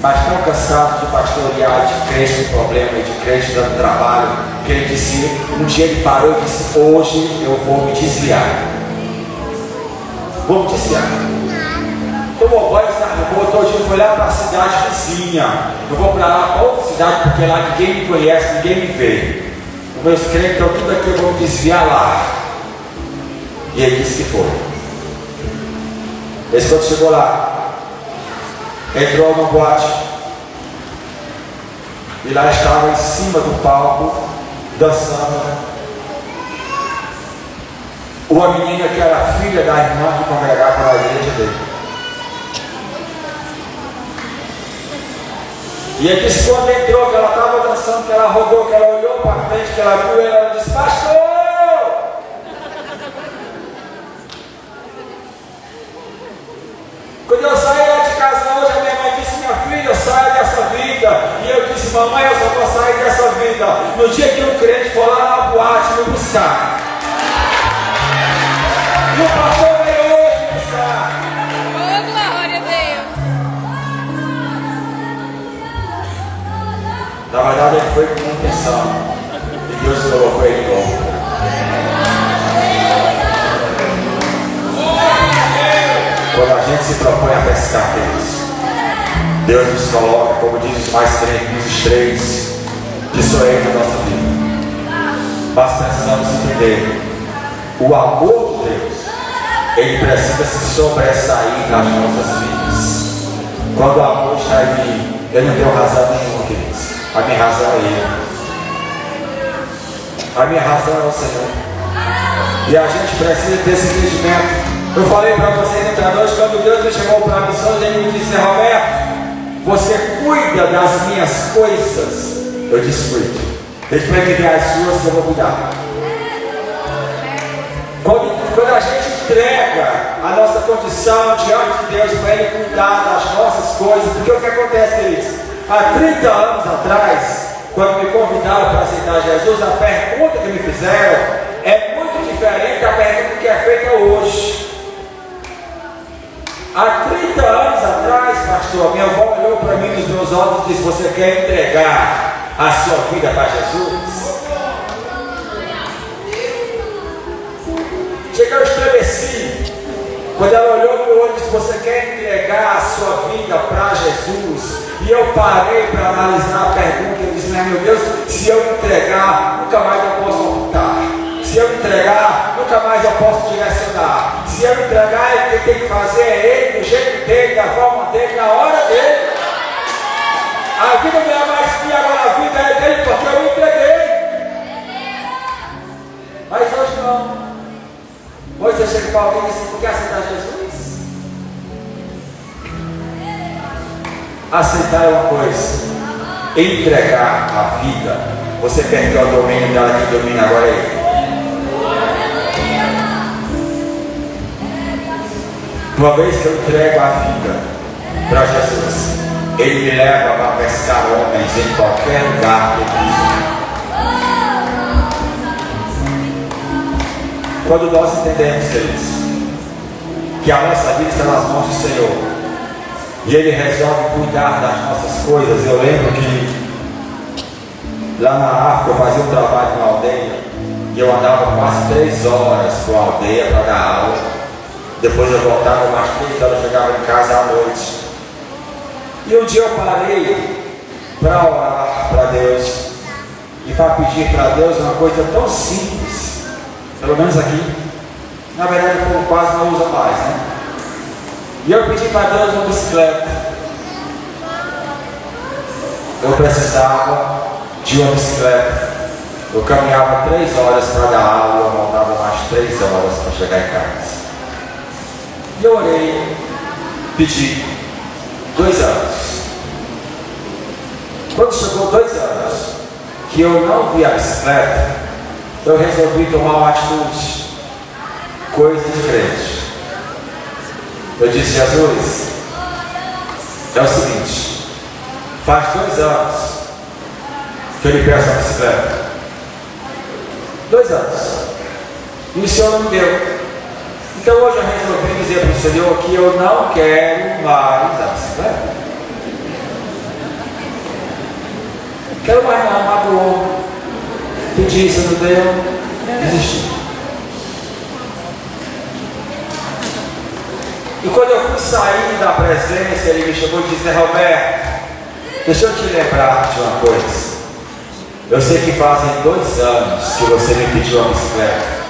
mas tão cansado de pastorear, de crente com problema, de crente dando trabalho, que ele disse, um dia ele parou e disse, hoje eu vou me desviar. Vou me desviar. Tomou banho, se arrumou, todo dia foi lá para a cidade vizinha. Eu vou para lá, para outra cidade, porque lá ninguém me conhece, ninguém me vê. Os meus crentes estão tudo aqui, eu vou me desviar lá. E ele disse que foi. Esse quando chegou lá, entrou numa boate. E lá estava em cima do palco, dançando, uma menina que era filha da irmã que congregava na igreja dele. E ele disse quando entrou, que ela estava dançando, que ela rodou, que ela olhou para frente, que ela viu, ela disse, pastor! Quando eu saí lá de casa hoje, a minha mãe disse, minha filha, saia dessa vida. E eu disse, mamãe, eu só vou sair dessa vida no dia que um crente for lá na boate me buscar. E o pastor veio hoje me buscar. Oh, glória a Deus. Na verdade, ele foi com intenção. E Deus colocou ele bom. Quando a gente se propõe a pescar Deus nos coloca, como diz os mais crentes, nos estreitos de sonho na nossa vida. Mas precisamos entender, o amor de Deus, ele precisa se sobressair nas nossas vidas. Quando o amor está em mim, eu não tenho razão nenhuma, queridos. A minha razão é Ele. A minha razão é o Senhor. E a gente precisa desse entendimento. Eu falei para vocês ontem à noite, quando Deus me chamou para a missão, ele me disse: Roberto, você cuida das minhas coisas. Eu disse: cuido. Ele vai me dar as suas que eu vou cuidar. Quando a gente entrega a nossa condição diante de Deus para Ele cuidar das nossas coisas, porque o que acontece, queridos? Há 30 anos atrás, quando me convidaram para aceitar Jesus, a pergunta que me fizeram é muito diferente da pergunta que é feita hoje. Há 30 anos atrás, pastor, minha avó olhou para mim nos meus olhos e disse: você quer entregar a sua vida para Jesus? Chega, eu estremeci. Quando ela olhou no meu olho e disse: você quer entregar a sua vida para Jesus? E eu parei para analisar a pergunta e disse: meu Deus, se eu entregar, nunca mais eu posso voltar. Se eu entregar, nunca mais eu posso direcionar. Se eu entregar, ele tem que fazer ele, do jeito dele, da forma dele, na hora dele. A vida não é mais minha, agora a vida é dele, porque eu entreguei. Mas hoje não. Hoje você chega para alguém e diz: quer aceitar Jesus? Aceitar é uma coisa, entregar a vida. Você perdeu o domínio dela, que domina agora é ele. Uma vez que eu entrego a vida para Jesus, Ele me leva para pescar homens em qualquer lugar que eu quiser. Quando nós entendemos, queridos, que a nossa vida está nas mãos do Senhor e Ele resolve cuidar das nossas coisas. Eu lembro que lá na África eu fazia um trabalho na aldeia e eu andava quase 3 horas com a aldeia para dar aula. Depois eu voltava mais 3 horas, chegava em casa à noite. E um dia eu parei para orar para Deus e para pedir para Deus uma coisa tão simples, pelo menos aqui. Na verdade o povo quase não usa mais, né? E eu pedi para Deus uma bicicleta. Eu precisava de uma bicicleta. Eu caminhava 3 horas para dar aula, eu voltava mais 3 horas para chegar em casa. E eu orei, pedi 2 anos. Quando chegou 2 anos que eu não vi a bicicleta, eu resolvi tomar uma atitude, coisa diferente. Eu disse: Jesus, é o seguinte, faz 2 anos que eu lhe peço a bicicleta. 2 anos. E o Senhor não me deu. Então hoje eu resolvi dizer para o Senhor que eu não quero mais a bicicleta. Quero mais não, magoou. Pedi, se não deu, desisti. E quando eu fui sair da presença, ele me chamou e disse: Roberto, deixa eu te lembrar de uma coisa. Eu sei que fazem 2 anos que você me pediu uma bicicleta.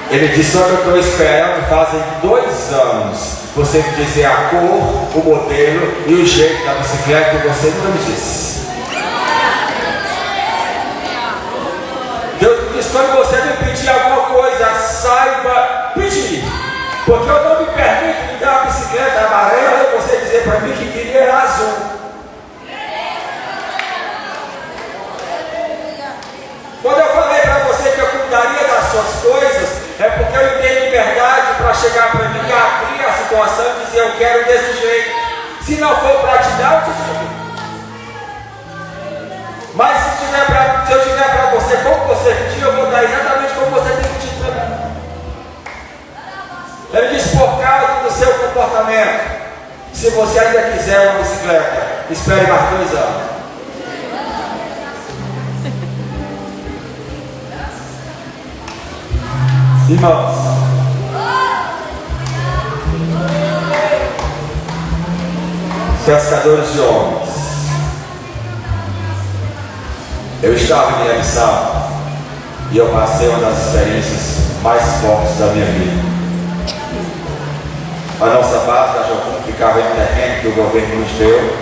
Ele disse: olha, eu estou esperando, fazem 2 anos você me dizer a cor, o modelo e o jeito da bicicleta que você nunca me disse. Deus me disse: quando você me pedir alguma coisa, saiba pedir, porque eu não me permito me dar uma bicicleta amarela e você dizer para mim que queria era azul. Quando eu falei para você que eu cuidaria das suas coisas, é porque eu tenho liberdade para chegar para mim e abrir a situação e dizer: eu quero desse jeito. Se não for para te dar, eu te digo. Mas se eu tiver para você como você pediu, eu vou dar exatamente como você tem pedido para mim. Ele diz: por causa do seu comportamento, se você ainda quiser uma bicicleta, espere mais 2 anos. Irmãos, pescadores de homens, eu estava em Guiné-Bissau e eu passei uma das experiências mais fortes da minha vida. A nossa base da Jocum ficava em um terreno que o governo nos deu,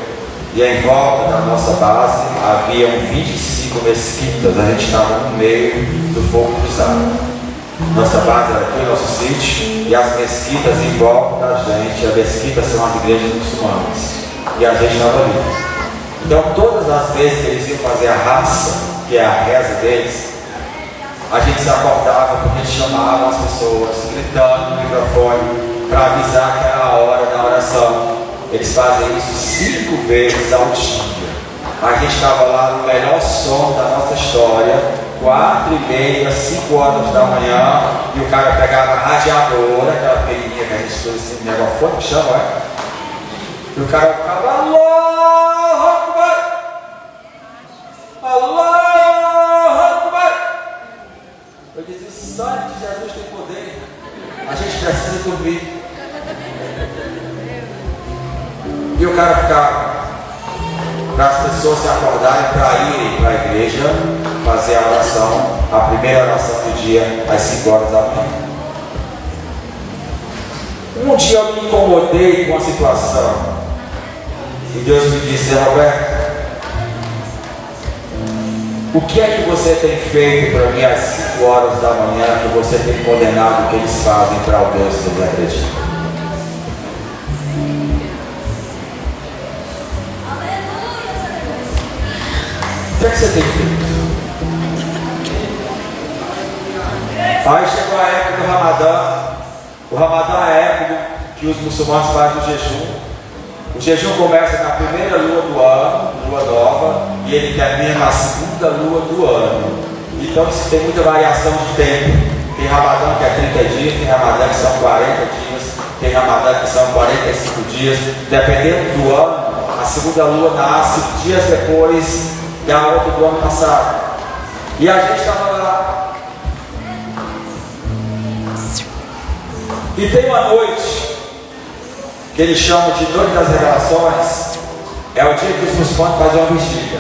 e em volta da nossa base haviam 25 mesquitas. A gente estava no meio do fogo cruzado. Nossa base era aqui, nosso sítio, e as mesquitas em volta da gente. As mesquitas são as igrejas muçulmanas, e a gente estava ali. Então, todas as vezes que eles iam fazer a raça, que é a reza deles, a gente se acordava porque eles chamavam as pessoas, gritando no microfone, para avisar que era a hora da oração. Eles fazem isso 5 vezes ao dia. A gente estava lá no melhor som da nossa história, 4h30, 5 horas da manhã, e o cara pegava a radiadora, aquela pequenininha que a gente fez assim, megafone, que chama, é? E o cara ficava, Allahu Akbar! Allahu Akbar! Eu dizia, o sangue de Jesus tem poder, a gente precisa dormir. E o cara ficava, para as pessoas se acordarem para irem para a igreja, fazer a oração, a primeira oração do dia, às 5 horas da manhã. Um dia eu me incomodei com a situação, e Deus me disse, Roberto, o que é que você tem feito para mim às 5 horas da manhã, que você tem condenado o que eles fazem para o Deus que eles acreditam? O que é que você tem feito? Aí chegou a época do Ramadã. O Ramadã é a época que os muçulmanos fazem o jejum. O jejum começa na primeira lua do ano, lua nova, e ele termina na segunda lua do ano. Então isso tem muita variação de tempo. Tem Ramadã que é 30 dias, tem Ramadã que são 40 dias, tem Ramadã que são 45 dias. Dependendo do ano, a segunda lua nasce dias depois da outra do ano passado. E a gente estava lá. E tem uma noite que eles chamam de Noite das Revelações. É o dia que os muçulmanos fazem uma vigília.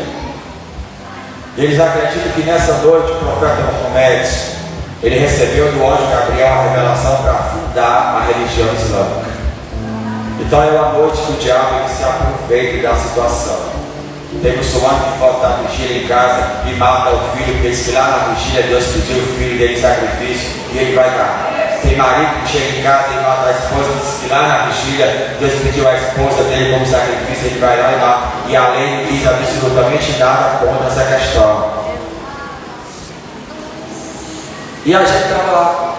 E eles acreditam que nessa noite o profeta Maomé, ele recebeu do anjo Gabriel a revelação para fundar a religião islâmica. Então é uma noite que o diabo ele se aproveita da situação. Tem muçulmano que volta à vigília em casa e mata o filho, porque diz que lá na vigília Deus pediu o filho dele em sacrifício e ele vai dar. Tem marido que chega em casa e mata a esposa, diz que lá na vigília Deus pediu a esposa dele como sacrifício, ele vai lá e mata. E a lei não diz absolutamente nada contra essa questão. E a gente estava lá.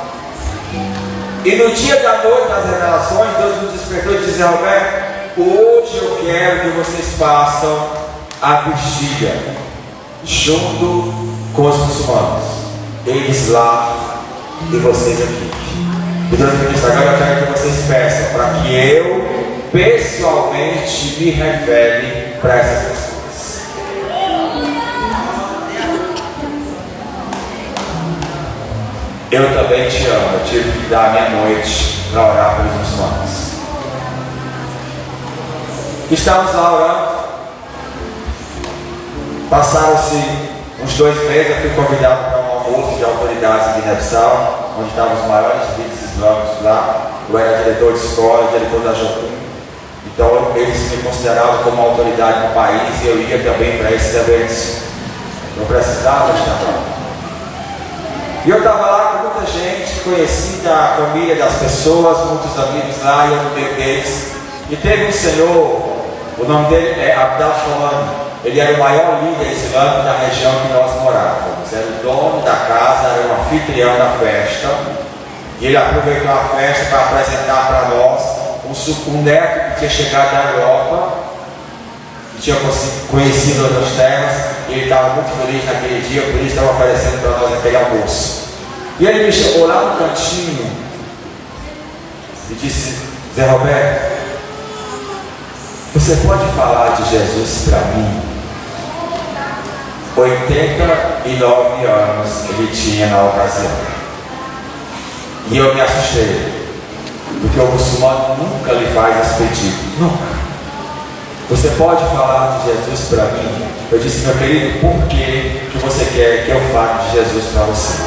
E no dia da noite das revelações, Deus nos despertou e disse, Roberto, hoje eu quero que vocês façam a vigília junto com os muçulmanos, eles lá e vocês aqui. E Deus me disse, agora eu quero que vocês peçam para que eu pessoalmente me revele para essas pessoas. Eu também te amo, eu tive que dar a minha noite para orar pelos muçulmanos. Estávamos lá orando. Passaram-se uns 2 meses, eu fui convidado para um almoço de autoridades em Guiné-Bissau, onde estavam os maiores líderes islâmicos lá. Eu era diretor de escola, diretor da Jocum. Então eles me consideravam como autoridade no país e eu ia também para esses eventos. Eu precisava estar lá. E eu estava lá com muita gente, conheci a família das pessoas, muitos amigos lá, e eu no meio deles. E teve um senhor, o nome dele é Abdal Shalom. Ele era o maior líder islâmico da região que nós morávamos. Era o dono da casa, era o anfitrião da festa. E ele aproveitou a festa para apresentar para nós um neto que tinha chegado da Europa, que tinha conhecido outras terras. E ele estava muito feliz naquele dia, por isso estava oferecendo para nós aquele almoço. E ele me chamou lá no cantinho e disse, Zé Roberto, você pode falar de Jesus para mim? 89 anos ele tinha na ocasião. E eu me assustei, porque o muçulmano nunca lhe faz esse pedido, nunca. Você pode falar de Jesus para mim? Eu disse, meu querido, por que você quer que eu fale de Jesus para você?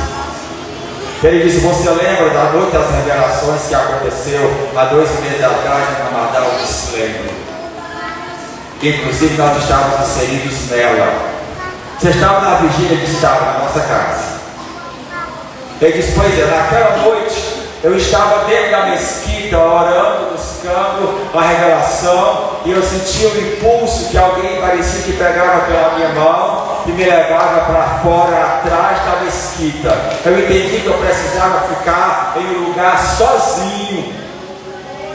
Ele disse, você lembra da noite das revelações que aconteceu há 2 meses atrás no Ramadã? Eu disse, lembro. Inclusive nós estávamos inseridos nela. Você estava na vigília que estava na nossa casa. Ele disse, pois é, naquela noite eu estava dentro da mesquita, orando, buscando uma revelação, e eu sentia o impulso que alguém parecia que pegava pela minha mão e me levava para fora, atrás da mesquita. Eu entendi que eu precisava ficar em um lugar sozinho.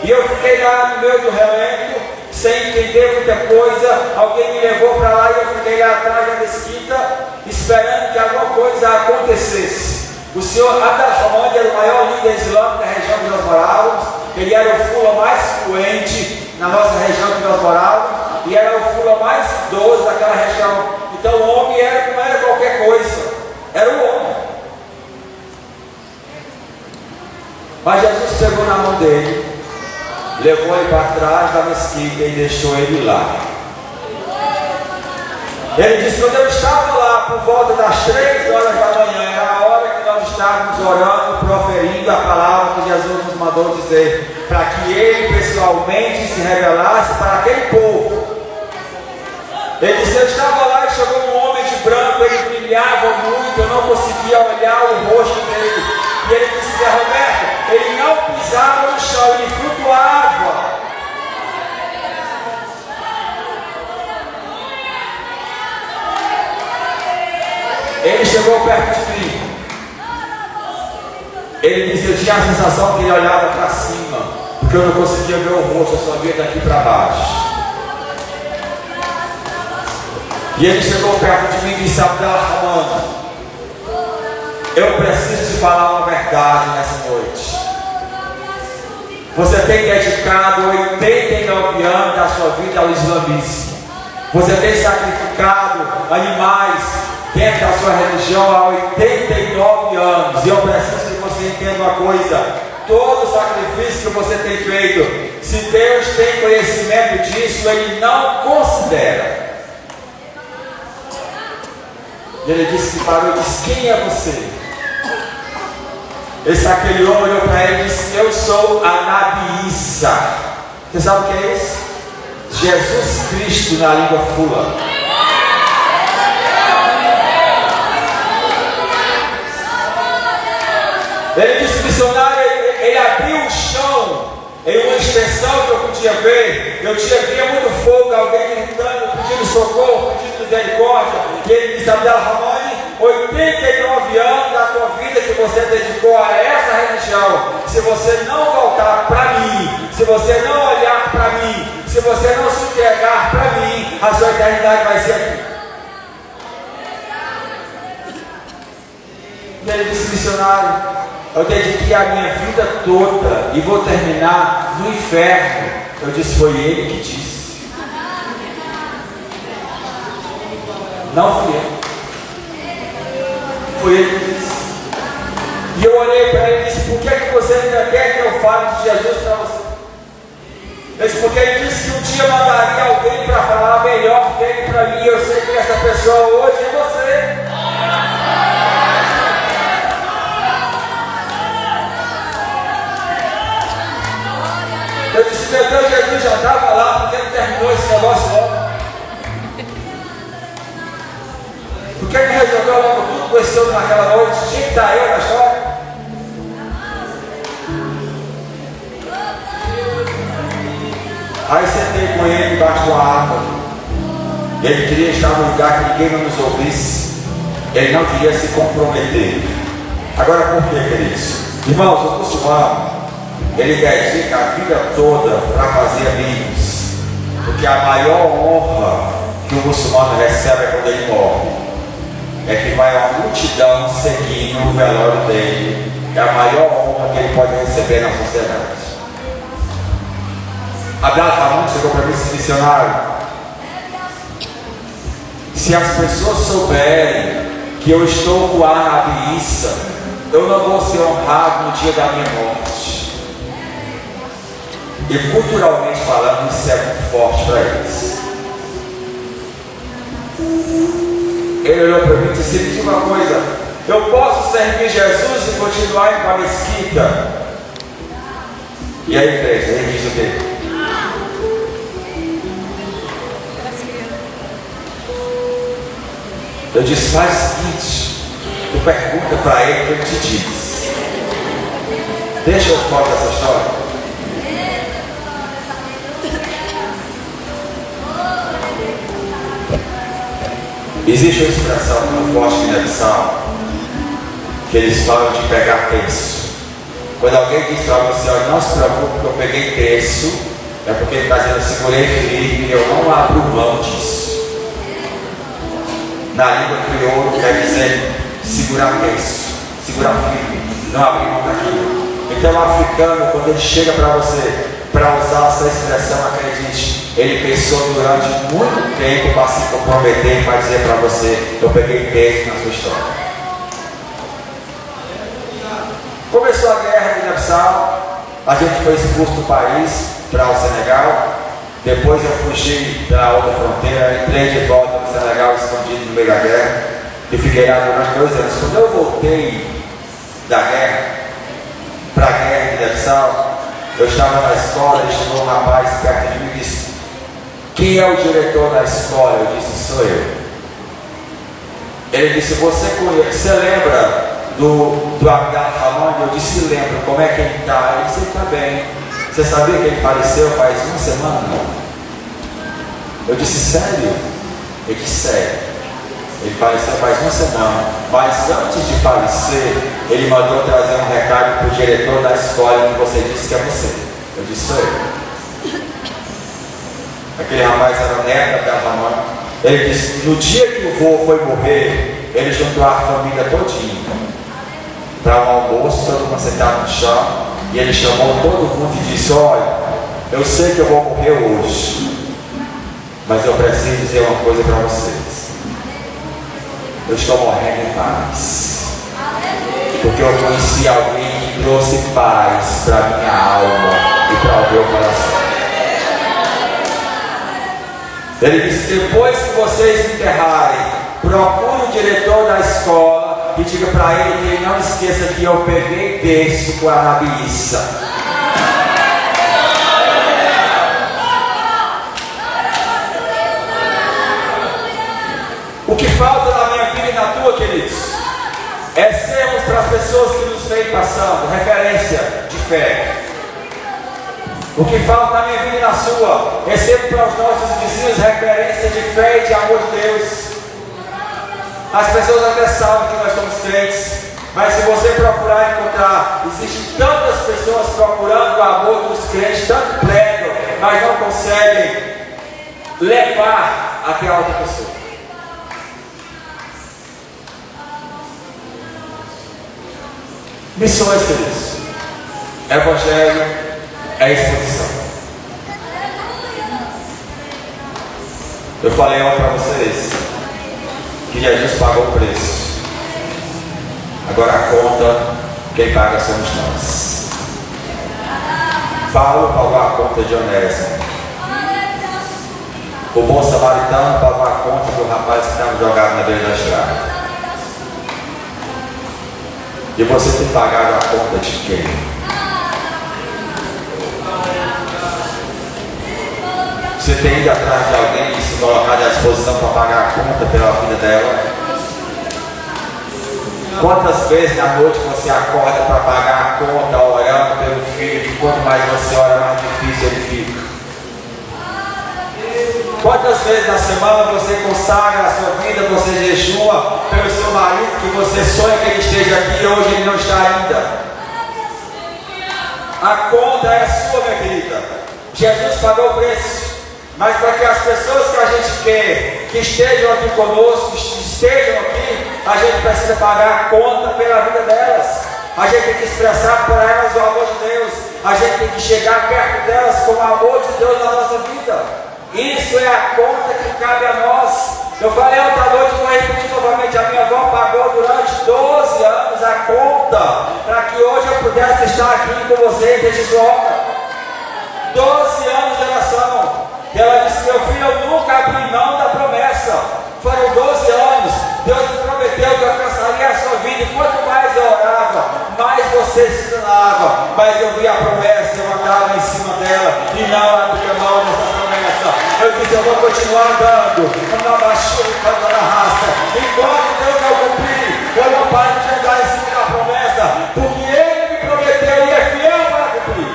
E eu fiquei lá no meio do relento, sem entender muita coisa. Alguém me levou para lá e eu fiquei lá atrás da mesquita, esperando que alguma coisa acontecesse. O senhor Abdal-Hamid era o maior líder islâmico da região que nós morávamos. Ele era o fula mais fluente na nossa região que nós morávamos, e era o fula mais idoso daquela região. Então o homem não era qualquer coisa, era o homem. Mas Jesus pegou na mão dele, levou ele para trás da mesquita e deixou ele lá. Ele disse, quando eu estava lá por volta das 3 horas da manhã, era a hora que nós estávamos orando, proferindo a palavra que Jesus nos mandou dizer, para que ele pessoalmente se revelasse para aquele povo. Ele disse, eu estava lá e chegou um homem de branco, ele brilhava muito, eu não conseguia olhar o rosto dele. E ele disse, Zé Roberto, ele não pisava no chão, ele flutuava. Ele chegou perto de mim. Ele disse, eu tinha a sensação que ele olhava para cima, porque eu não conseguia ver o rosto, eu só via daqui para baixo. E ele chegou perto de mim e disse, Abdal-Hamid, eu preciso te falar uma verdade nessa noite. Você tem dedicado 89 anos da sua vida ao islamismo. Você tem sacrificado animais dentro da sua religião há 89 anos. E eu preciso que você entenda uma coisa. Todo o sacrifício que você tem feito, se Deus tem conhecimento disso, Ele não considera. E ele disse que parou e disse, quem é você? Aquele homem olhou para ele e disse, eu sou a Nabi Isa. Você sabe o que é isso? Jesus Cristo na língua fula. Ele disse, missionário, ele abriu o chão em uma extensão que eu podia ver. Eu via muito fogo, alguém gritando, pedindo socorro, pedindo misericórdia. E ele disse, Abdal-Hamid, 89 anos da tua vida que você dedicou a essa religião, se você não voltar para mim, se você não olhar para mim, se você não se entregar para mim, a sua eternidade vai ser aqui. E ele disse, missionário, eu dediquei a minha vida toda e vou terminar no inferno. Eu disse, foi ele que disse. Não fui eu. Foi ele que disse. E eu olhei para ele e disse, por que você ainda quer que eu fale de Jesus para você? Eu disse, porque ele disse que um dia mandaria alguém para falar melhor dele para mim. Eu sei que essa pessoa hoje é você. Eu disse, meu Deus, Jesus já estava lá, porque ele terminou esse negócio logo. Por que ele resolveu logo tudo com esse homem naquela noite? Tinha que estar eu na história. Aí sentei com ele embaixo da árvore. Ele queria estar num lugar que ninguém não nos ouvisse. Ele não queria se comprometer. Agora por que, queridos? Irmãos, o muçulmano, ele dedica a vida toda para fazer amigos, porque a maior honra que o muçulmano recebe é quando ele morre, é que vai uma multidão seguindo o velório dele. É a maior honra que ele pode receber na sociedade. Abdal-Hamid chegou para mim e disse, missionário, se as pessoas souberem que eu estou com a Nabi Isa, eu não vou ser honrado no dia da minha morte. E culturalmente falando, isso é muito forte para eles. Ele olhou para mim e disse, me diga uma coisa, eu posso servir Jesus e continuar indo para a mesquita? E a igreja, ele diz o quê? Eu disse, faz o seguinte, tu pergunta para ele o que ele te diz. Deixa eu falar dessa história. Existe uma expressão muito forte na Guiné-Bissau que eles falam de pegar terço. Quando alguém diz para você, olha, não se preocupe que eu peguei terço, é porque ele está dizendo, eu segurei firme e eu não abro mão disso. Na língua crioula quer dizer segurar terço, segurar firme, não abrir mão daquilo. Então o africano, quando ele chega para você, para usar essa expressão, acredite, ele pensou durante muito tempo para se comprometer, para dizer para você, eu peguei terço na sua história. Começou a guerra em Guiné-Bissau, a gente foi expulso do país para o Senegal, depois eu fugi da outra fronteira, entrei de volta no Senegal, escondido no meio da guerra, e fiquei lá durante 2 anos. Quando eu voltei da guerra, para a guerra em Guiné-Bissau, eu estava na escola e chegou um rapaz perto de mim e disse, quem é o diretor da escola? Eu disse, sou eu. Ele disse, você lembra do Abdal Hamad? Eu disse, lembro. Como é que ele está? Ele disse, ele está bem. Você sabia que ele faleceu faz 1 semana? Eu disse, sério? Ele disse, sério. Ele faleceu faz 1 semana, mas antes de falecer, ele mandou trazer um recado para o diretor da escola que você disse que é você. Eu disse, sou eu. Aquele rapaz era neto da Hamad. Ele disse, no dia que o vô foi morrer, ele juntou a família todinha para um almoço, todo mundo sentado no chão, e ele chamou todo mundo e disse, olha, eu sei que eu vou morrer hoje, mas eu preciso dizer uma coisa para vocês. Eu estou morrendo em paz, porque eu conheci alguém que trouxe paz para minha alma e para o meu coração. Ele disse, depois que vocês me enterrarem, procure o diretor da escola e diga para ele que ele não esqueça que eu peguei terço com a rabiça. O que falta na minha vida e na tua, queridos, é sermos para as pessoas que nos vêm passando referência de fé. O que falta na minha vida e na sua é ser para os nossos vizinhos referência de fé e de amor de Deus. As pessoas até sabem que nós somos crentes, mas se você procurar encontrar, existem tantas pessoas procurando o amor dos crentes, tanto pregam, mas não conseguem levar até a outra pessoa. Missões, queridos. Evangelho é exposição. Eu falei ontem para vocês que Jesus pagou o preço. Agora a conta, quem paga somos nós. Paulo pagou a conta de Onésimo. O bom samaritano pagou a conta do rapaz que estava jogado na beira da estrada. E você tem pagado a conta de quem? Você tem ido atrás de alguém e se colocado à disposição para pagar a conta pela vida dela? Quantas vezes na noite você acorda para pagar a conta orando pelo filho, que quanto mais você ora, mais difícil ele fica? Quantas vezes na semana você consagra a sua vida, você jejua pelo seu marido, que você sonha que ele esteja aqui e hoje ele não está ainda? A conta é sua, minha querida. Jesus pagou o preço, mas para que as pessoas que a gente quer que estejam aqui conosco, estejam aqui, a gente precisa pagar a conta pela vida delas. A gente tem que expressar para elas o amor de Deus. A gente tem que chegar perto delas com o amor de Deus na nossa vida. Isso é a conta que cabe a nós. Eu falei outra noite, vou repetir novamente, a minha avó pagou durante 12 anos a conta para que hoje eu pudesse estar aqui com vocês desde Joga. 12 anos de oração. E ela disse, meu filho, eu nunca abri mão da promessa. Foram 12 anos, Deus me prometeu que eu alcançaria a sua vida, e quanto mais eu orava, mais você se ensinava, mas eu vi a promessa, eu andava em cima dela, e não abria mão dessa promessa. Eu disse, eu vou continuar andando, na baixura, na raça, enquanto Deus não cumprir Foi não pare de andar em cima da promessa, porque Ele me prometeu e é fiel para cumprir.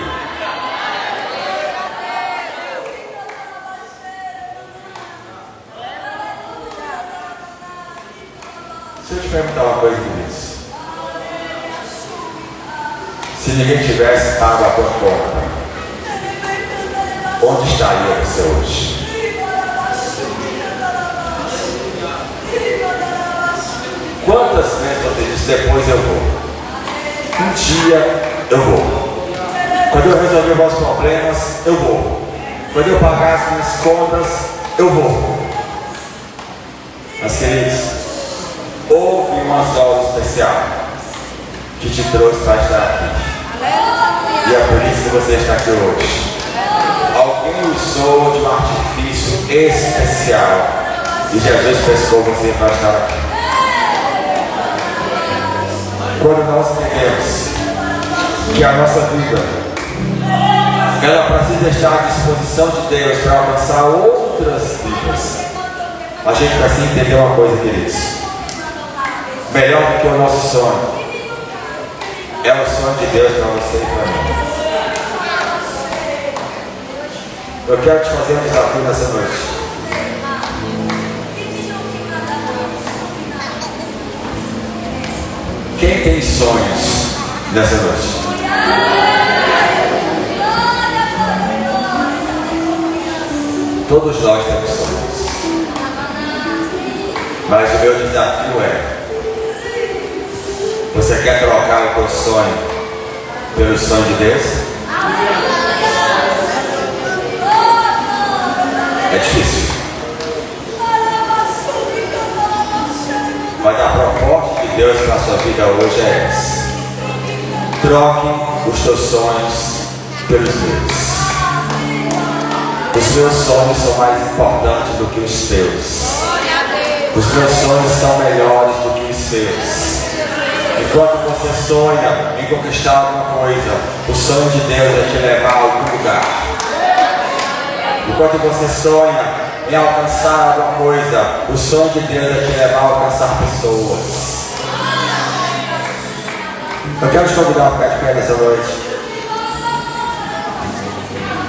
Se eu te perguntar uma coisa, queridos, se ninguém tivesse pago a tua conta, onde estaria você hoje? Quantas vezes você disse, depois eu vou? Um dia eu vou. Quando eu resolver os meus problemas, eu vou. Quando eu pagar as minhas contas, eu vou. Mas queridos, houve uma dose especial que te trouxe para estar aqui. E é por isso que você está aqui hoje. Alguém usou de um artifício especial e Jesus pescou você para estar aqui. Quando nós entendemos que a nossa vida ela precisa estar à disposição de Deus para alcançar outras vidas, a gente precisa entender uma coisa, queridos: melhor do que o nosso sonho é o sonho de Deus para você e para mim. Eu quero te fazer um desafio nessa noite. Quem tem sonhos nessa noite? Todos nós temos sonhos. Mas o meu desafio é: você quer trocar o teu sonho pelo sonho de Deus? É difícil. Mas a proposta de Deus para a sua vida hoje é essa: troque os teus sonhos pelos meus. Os meus sonhos são mais importantes do que os teus. Os meus sonhos são melhores do que os seus. Enquanto você sonha em conquistar alguma coisa, o sonho de Deus é te levar a algum lugar. Enquanto você sonha em alcançar alguma coisa, o sonho de Deus é te levar a alcançar pessoas. Eu quero te convidar a ficar de pé nessa noite.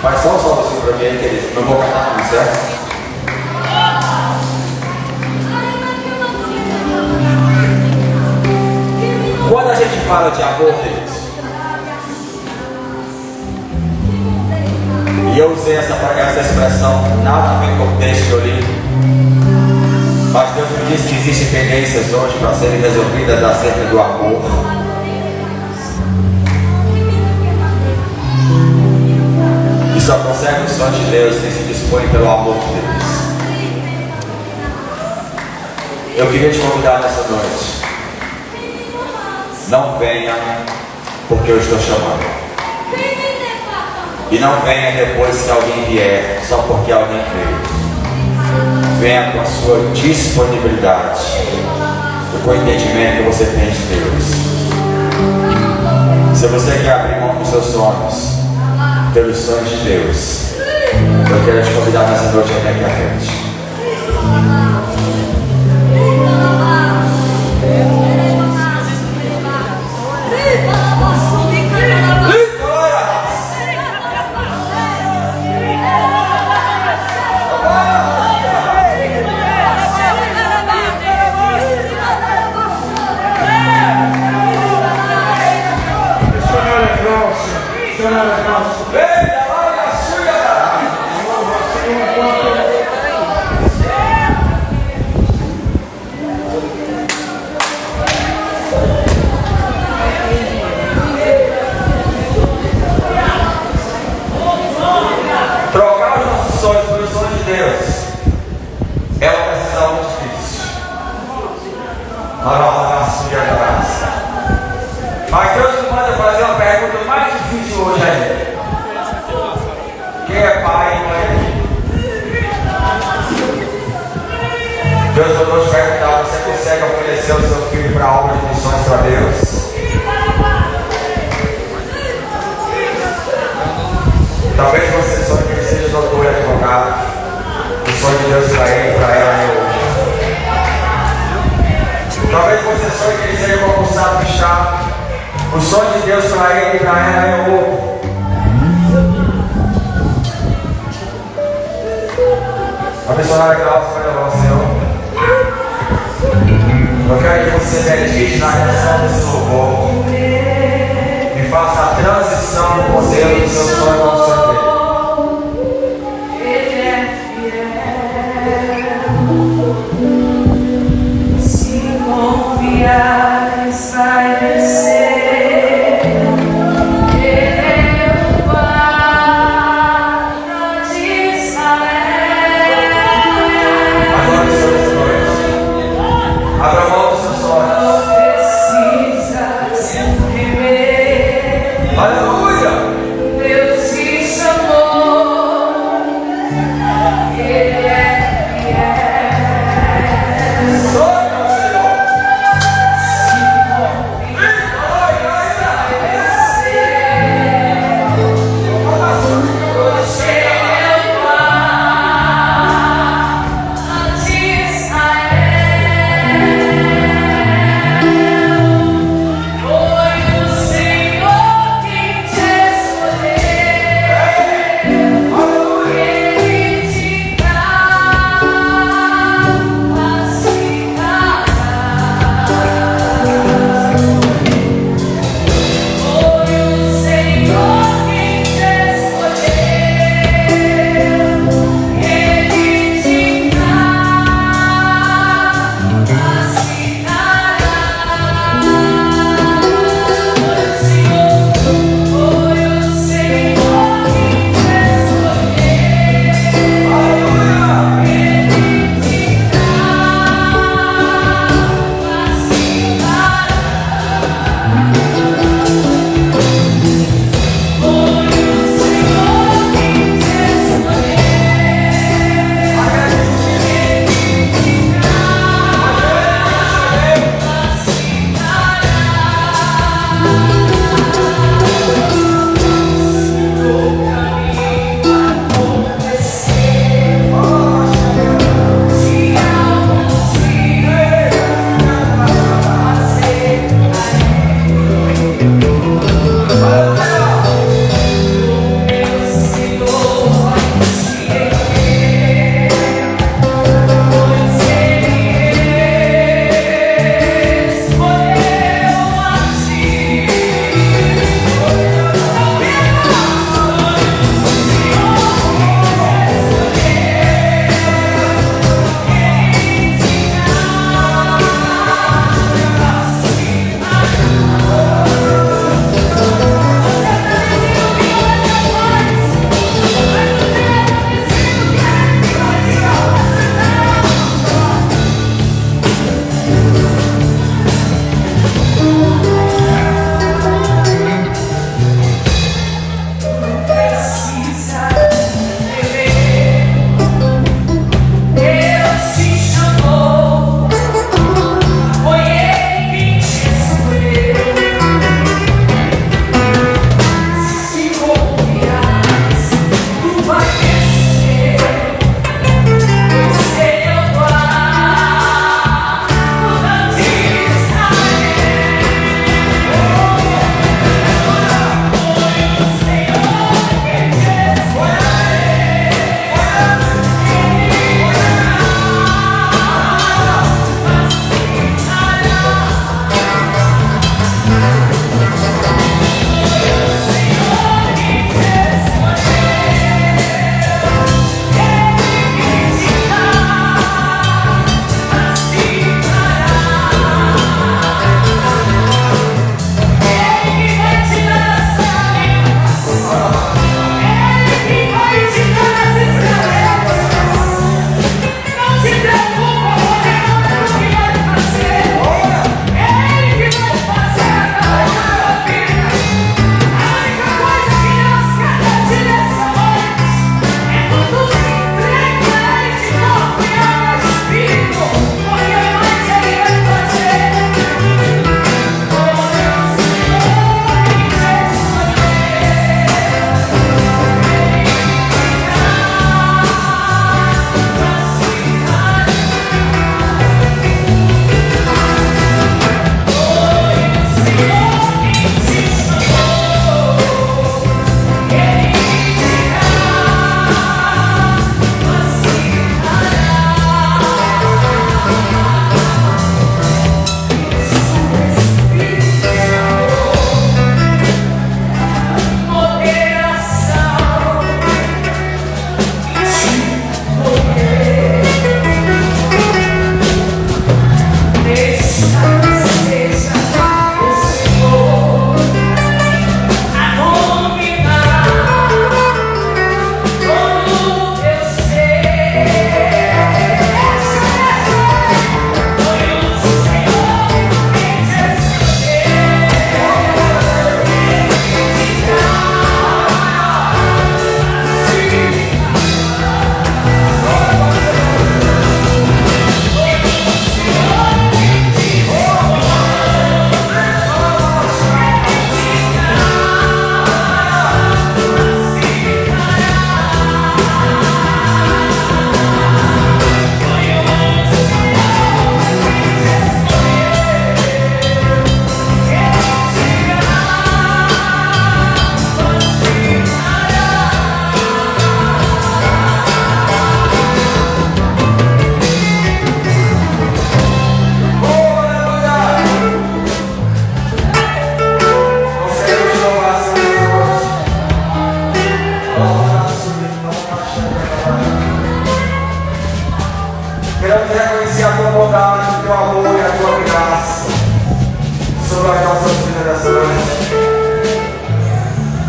Faz só um solozinho para mim, querido. Não vou cantar com certo? Quando a gente fala de amor, queridos, e eu usei essa expressão nada a ver com o texto que eu li, mas Deus me disse que existem pendências hoje para serem resolvidas acerca do amor. E só consegue o sonho de Deus quem se dispõe pelo amor de Deus. Eu queria te convidar nessa noite: não venha porque eu estou chamando. E não venha depois que alguém vier, só porque alguém veio. Venha com a sua disponibilidade e com o entendimento que você tem de Deus. Se você quer abrir mão dos seus sonhos pelos sonhos de Deus, eu quero te convidar nessa noite até aqui à frente. Trocar os nossos sonhos pelos sonhos de Deus é uma decisão muito difícil. Mas Deus nos manda fazer uma pergunta mais difícil hoje ainda. Quem é pai e mãe aqui? Deus mandou te perguntar: você consegue oferecer o seu filho para a obra de missões para Deus? Talvez você sonhe que ele seja doutor e advogado. O sonho de Deus para ele e para ela é hoje. Talvez você sonhe que ele seja compulsado de chá. O sonho de Deus para ele e para ela é outro. A missionária Glaucia vai levar o Senhor. Eu quero que você medite na reação desse louvor e faça a transição do modelo do seu sonho ao seu Deus. Se confiares, vai vencer. Aleluia! Deus se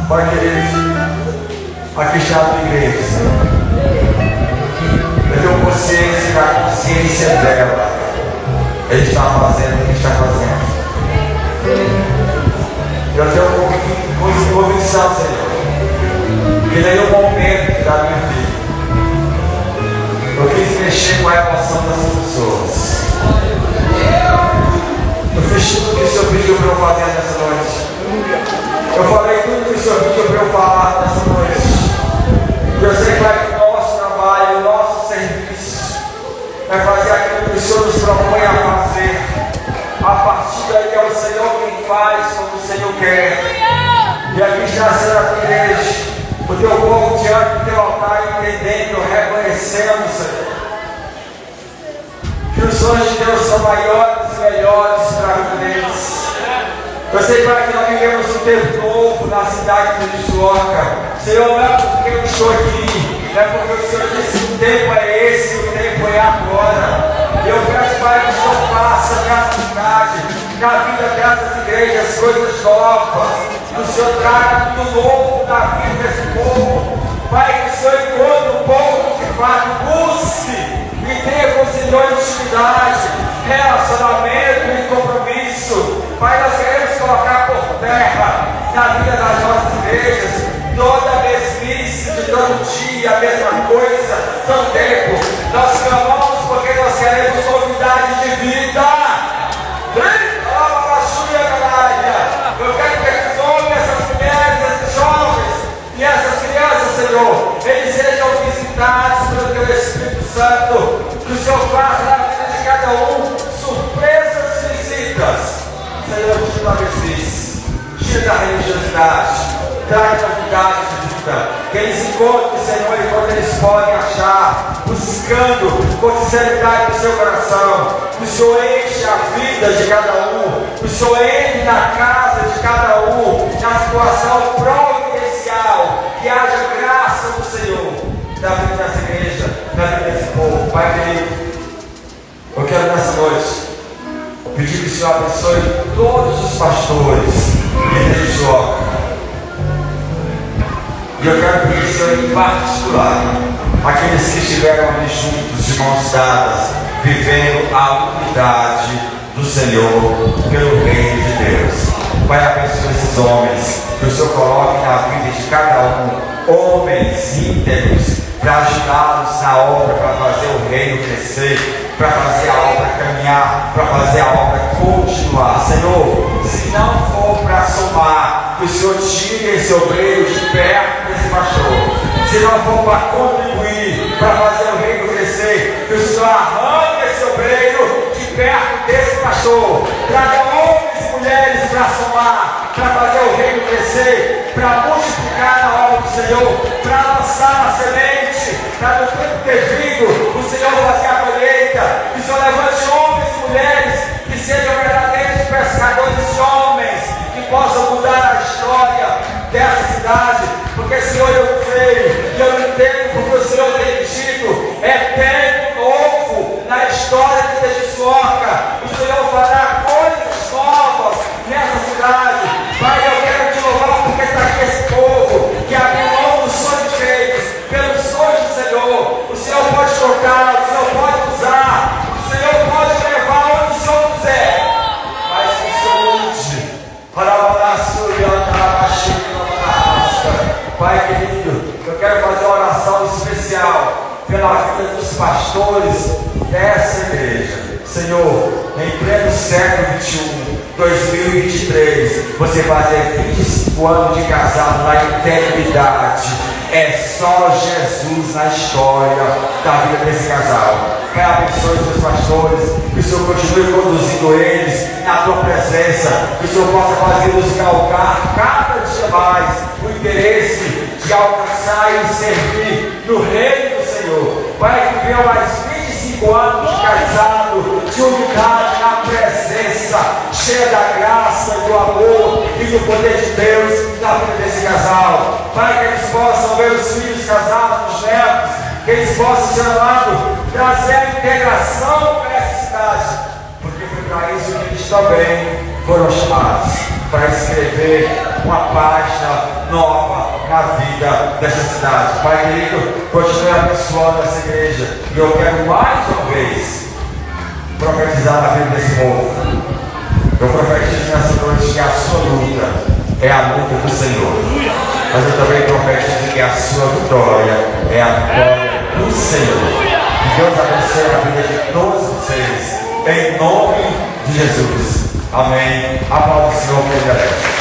Pai querido, aqui está a tua igreja, Senhor. Eu tenho consciência da consciência dela. Ele está fazendo o que está fazendo. Eu tenho convicção, Senhor, que nenhum momento da minha vida eu quis mexer com a emoção das pessoas. Eu fiz tudo o que o Senhor pediu para eu fazer nessa noite. Eu falei tudo que o Senhor pediu para eu falar nessa noite. Eu sei que o nosso trabalho, o nosso serviço é fazer aquilo que o Senhor nos propõe a fazer. A partir daí é o Senhor quem faz como o Senhor quer. E aqui está sendo a tua igreja, o teu povo diante do teu altar, entendendo, reconhecendo, Senhor, que os sonhos de Deus são maiores e melhores para a vida deles. Eu sei, Pai, que nós vivemos um tempo novo na cidade de Juízoca. Senhor, não é porque eu estou aqui, não é porque o Senhor disse que o tempo é esse, o tempo é agora. E eu peço, Pai, que o Senhor faça nessa cidade, na vida dessas igrejas, coisas novas. Que o Senhor traga tudo novo na vida desse povo. Pai, que o Senhor encontre um povo que de fato busque e tenha com o Senhor intimidade, relacionamento e compromisso. Pai, nós queremos colocar por terra na vida das nossas igrejas toda a mesmice de todo dia, a mesma coisa, tanto tempo. Nós clamamos porque nós queremos novidade de vida. Eu quero que esses homens, essas mulheres, esses jovens e essas crianças, Senhor, eles sejam visitados pelo Teu Espírito Santo. Que o Senhor faça na vida de cada um surpresas visitas. Senhor, tira da mesmice, tira da religiosidade, traga novidade de vida. Que eles encontrem, Senhor, enquanto eles podem achar, buscando com sinceridade do seu coração. Que o Senhor enche a vida de cada um, que o Senhor entre na casa de cada um, na situação providencial, que haja graça do Senhor na vida dessa igreja, na vida desse povo. Pai querido, eu quero nessa noite pedir que o Senhor abençoe todos os pastores de Juízoca. E eu quero pedir, Senhor, em particular, aqueles que estiveram ali juntos, de mãos dadas, vivendo a unidade do Senhor pelo reino de Deus. Pai, abençoe esses homens, que o Senhor coloque na vida de cada um homens íntegros para ajudá-los na obra, para fazer o reino crescer, para fazer a obra caminhar, para fazer a obra continuar. Senhor, se não for para somar, que o Senhor tire esse obreiro de perto desse pastor. Se não for para contribuir, para fazer o reino crescer, que o Senhor arranque esse obreiro de perto desse pastor. Traga homens e mulheres para somar, para fazer o reino crescer, para multiplicar na obra do Senhor, para lançar a semente, para no tempo devido o Senhor fazer a colheita. Que o Senhor levante homens e mulheres que sejam verdadeiros pescadores de homens, que possam mudar a história dessa cidade. Porque, Senhor, eu sei e eu entendo porque o Senhor tem dito, é tempo novo na história de Juízoca. O Senhor fará coisas novas nessa cidade. Pai, eu quero te louvar porque está aqui esse povo que abriu mão dos sonhos feitos pelos sonhos do Senhor. O Senhor pode tocar, o Senhor pode usar, o Senhor pode levar onde o Senhor quiser. Mas que o Senhor mude para o abraço e Pai querido, eu quero fazer uma oração especial pela vida dos pastores dessa igreja. Senhor, em pleno século XXI, 2023, você fazer 25 anos de casado na integridade, é só Jesus na história da vida desse casal. Pai, abençoe os seus pastores, que o Senhor continue conduzindo eles na tua presença, que o Senhor possa fazê-los galgar cada dia mais o interesse de alcançar e servir no reino do Senhor. Pai, que venham mais 25 anos de casado, de unidade na presença, cheia da graça, do amor e do poder de Deus na vida desse casal. Pai, que eles possam ver os filhos casados, os netos, que eles possam ser amados, trazer a integração para essa cidade, porque foi para isso que eles também foram chamados para escrever uma página nova na vida dessa cidade. Pai querido, continue abençoando essa igreja. E eu quero mais uma vez profetizar na vida desse povo. Eu profetizo nessa noite que a sua luta é a luta do Senhor. Mas eu também profetizo que a sua vitória é a vitória do Senhor. Que Deus abençoe a vida de todos vocês. Em nome de Jesus. Amém. Aplauda o Senhor que ele merece.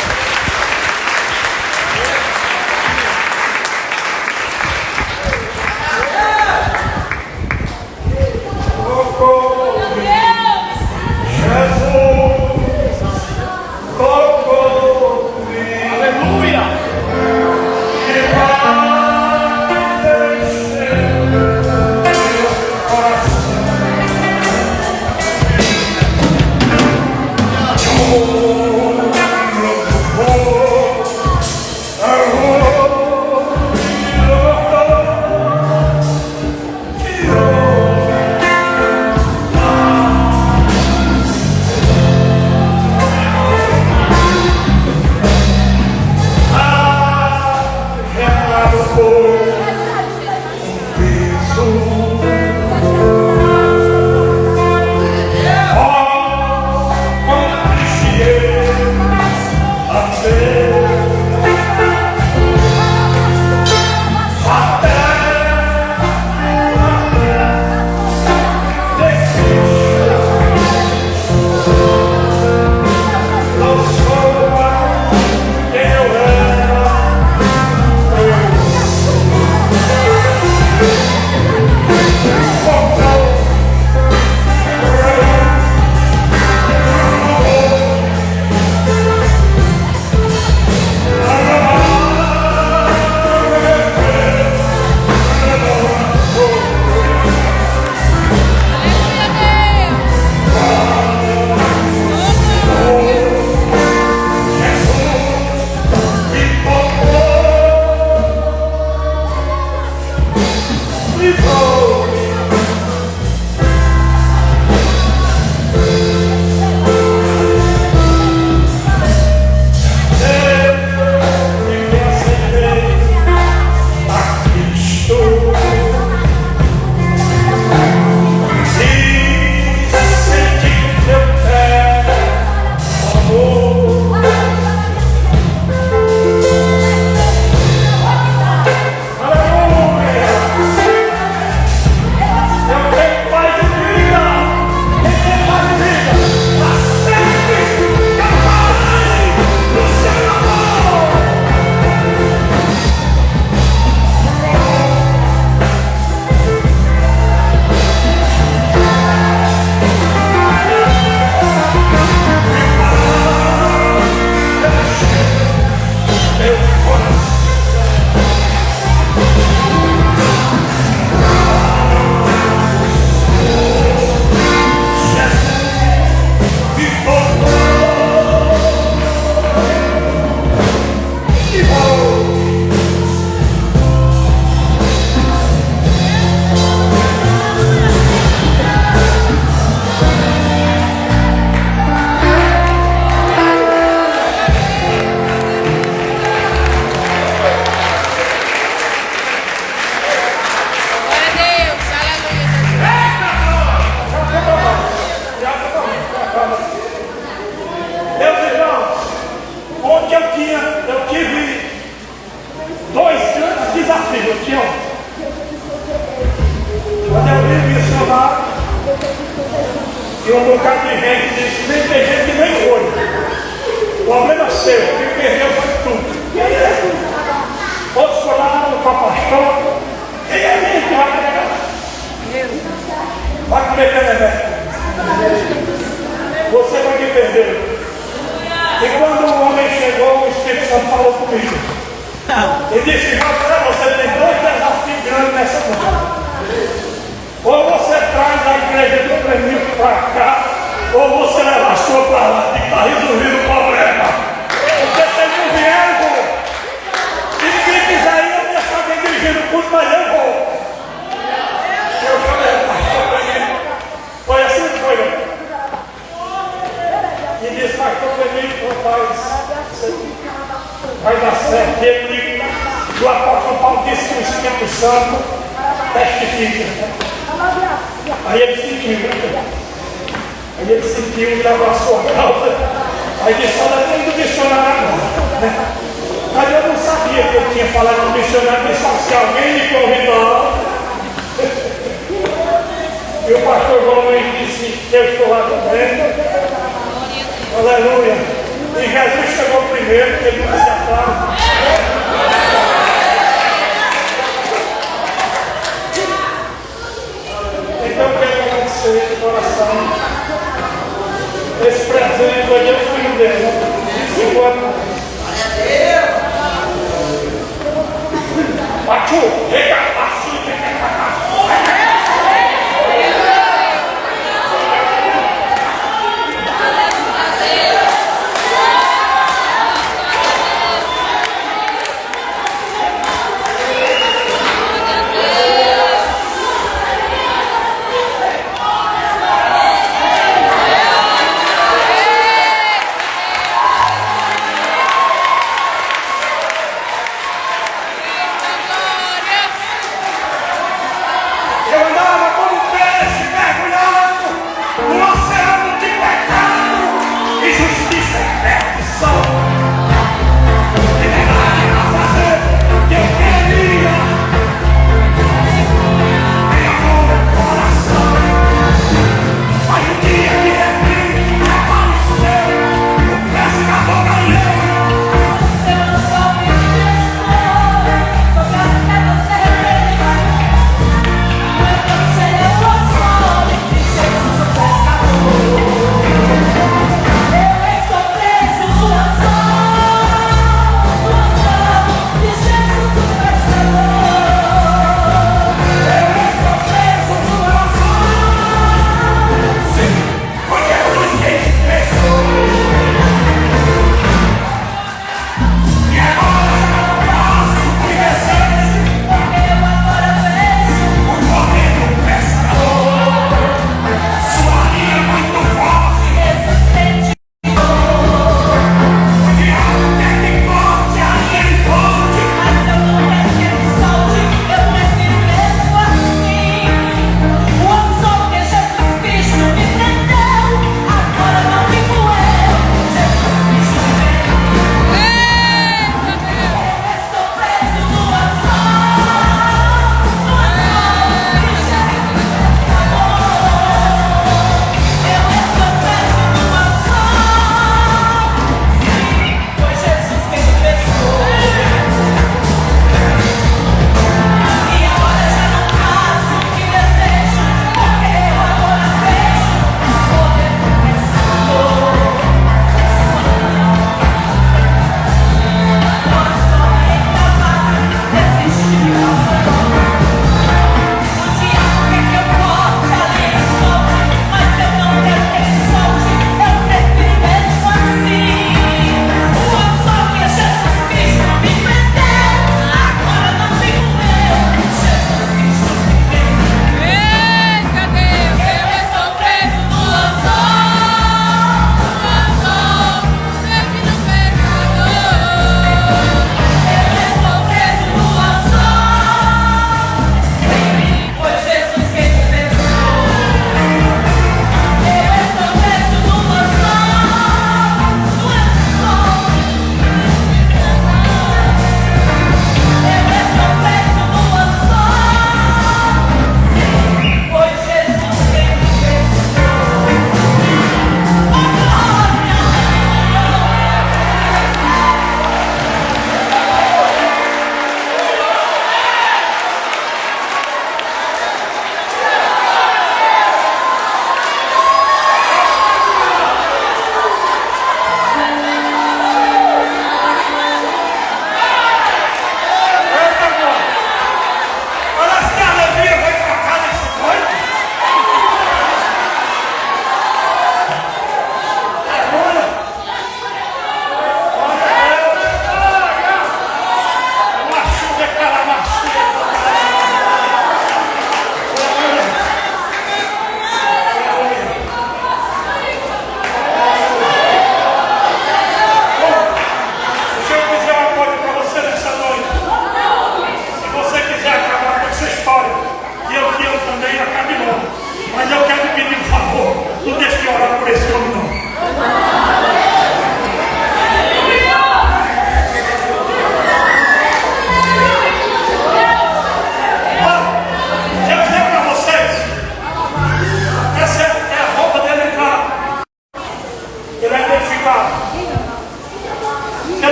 E um bocado de gente disse, nem tem gente que nem foi. O problema é seu, quem perdeu foi tudo. E aí, outros falaram com a pastor, e aí que vai pegar? Vai comer penené. Você vai me perder. E quando o homem chegou, o Espírito Santo falou comigo. Ele disse, você tem dois desafios grandes nessa noite. Ou você traz a igreja do Premil para cá, ou você leva a sua para lá, que está resolvido o problema. Porque vocês não vieram, e ninguém quiser ir, eu deixo alguém dirigindo o culto, mas eu vou. Eu falei, pastor, foi assim que foi. E disse, pastor, Santo testifica. Aí ele sentiu, aí ele sentiu e levou a sua causa. Aí disse, olha, tem do missionário agora. Mas eu não sabia que eu tinha falado com o missionário, disse, se alguém me convidar. E o pastor João Luiz disse, eu estou lá também. Aleluia. E Jesus chegou primeiro, porque ele não se atrasa. Então eu quero agradecer de coração. Esse presente foi Deus que me deu. Boa tarde. Pachu, rega, assim,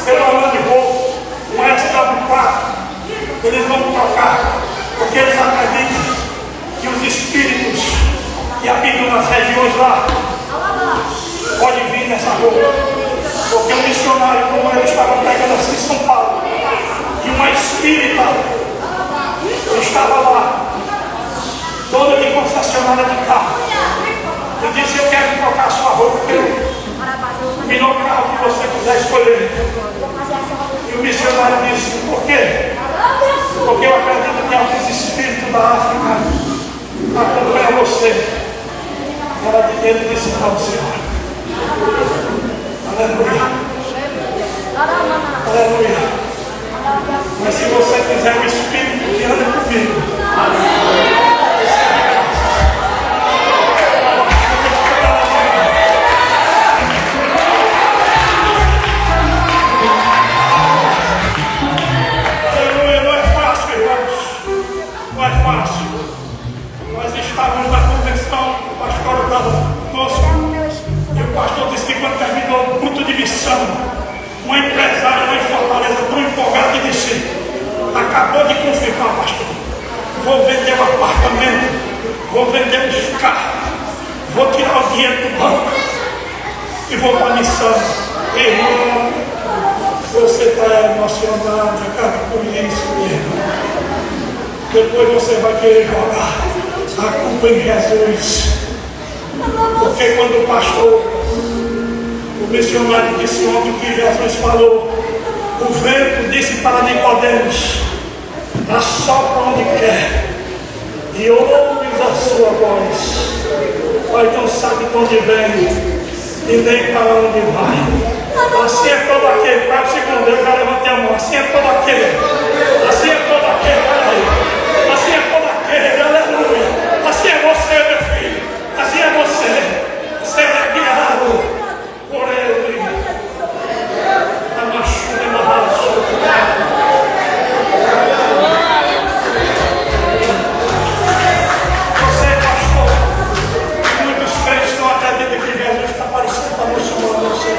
pelo ano de roubo, um extra do 4, eles vão trocar, porque eles acreditam que os espíritos que habitam nas regiões lá podem vir nessa roupa. Porque um missionário como eu estava pregando assim em São Paulo, e uma espírita estava lá, dona de concessionária de carro, e disse: eu quero trocar sua roupa pelo melhor carro que você quiser escolher. E o missionário disse: por quê? Porque eu acredito que alguns espíritos da África acompanham você. Ele disse: não, senhor. Aleluia. Aleluia. Mas se você quiser o Espírito que anda comigo, aleluia, não é fácil, irmãos. Não é fácil. Nós estávamos na convenção, o pastor estava conosco. E o pastor disse que quando terminou o culto de missão, uma empresária lá em Fortaleza, tão empolgada, e disse: acabou de confirmar, pastor, vou vender o apartamento, vou vender os carros, vou tirar o dinheiro do banco e vou para a missão. Irmão, você está emocionado, acaba com isso mesmo. Depois você vai querer jogar a culpa em Jesus. Porque quando o pastor, o missionário disse ontem que Jesus falou, o vento disse para Nicodemos: assopra onde quer e ouves a sua voz, mas não sabe de onde vem e nem para onde vai. Assim é todo aquele, para o segundo, eu já levantei a mão, assim é todo aquele, assim é todo aquele, assim é todo aquele, aleluia, assim é você, meu filho, assim é você. Você é guiado por Ele. A machuca na raça. Você é pastor. Muitos crentes não acreditam que Jesus está aparecendo para nos chamar a você.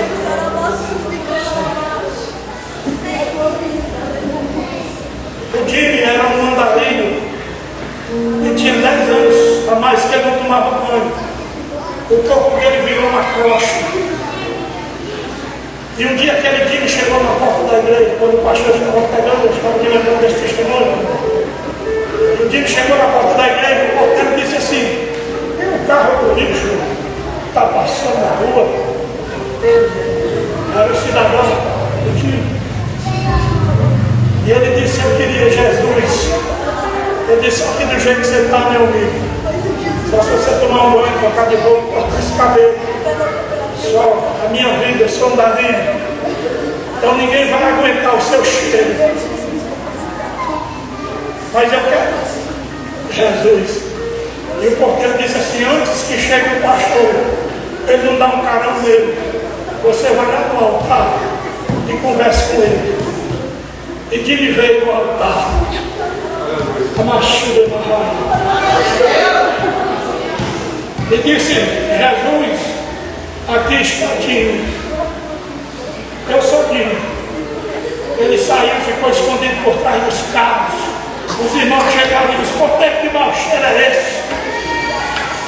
O Jimmy era um mandarino e tinha 10 anos a mais que ele não tomava banho. O corpo dele virou uma crosta. E um dia aquele dia chegou na porta da igreja, quando o pastor estava pregando, eu estava me lembrando desse testemunho. E um dia chegou na porta da igreja, o porteiro disse assim: tem um carro do lixo, está passando na rua. Era o cidadão do dia. E ele disse: eu queria Jesus. Ele disse: aqui do jeito que você está, meu amigo. Só se você tomar um banho, trocar de roupa, cortar esse cabelo. Só a minha vida, eu sou um Davi. Então ninguém vai aguentar o seu cheiro. Mas eu quero Jesus. E o porteiro disse assim: antes que chegue o pastor, ele não dá um carão nele. Você vai lá no altar e conversa com ele. E que ele veio no altar. A machuca na raiva. E disse: Jesus, aqui está Dino. Eu sou Dino. Ele saiu, ficou escondido por trás dos carros. Os irmãos chegaram e disseram: quanto que mau cheiro é esse?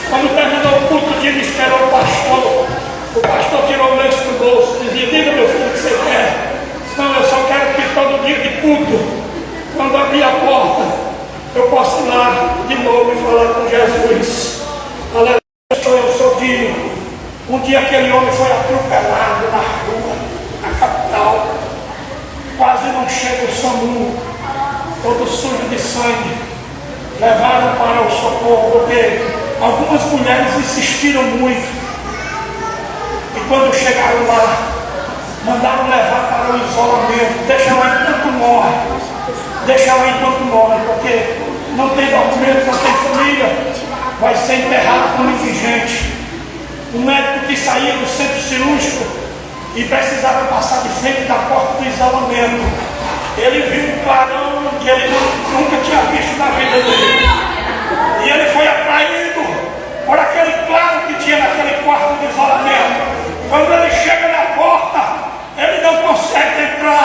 Quando terminou o culto, Dino esperou o pastor. O pastor tirou o lenço do bolso e dizia: diga, meu filho, o que você quer? Não, eu só quero que todo dia de culto, quando abrir a porta, eu possa ir lá de novo e falar com Jesus. Aleluia. Eu sou Dino. Um dia aquele homem foi atropelado na rua, na capital. Quase não chega o SAMU, todo sujo de sangue. Levaram para o socorro, porque algumas mulheres insistiram muito. E quando chegaram lá, mandaram levar para o isolamento. Deixa lá enquanto morre. Deixa lá enquanto morre, porque não tem documento, não tem família. Vai ser enterrado com muita gente. Um médico que saía do centro cirúrgico e precisava passar de frente da porta do isolamento. Ele viu um clarão que ele nunca tinha visto na vida dele. E ele foi atraído por aquele claro que tinha naquele quarto de isolamento. Quando ele chega na porta, ele não consegue entrar.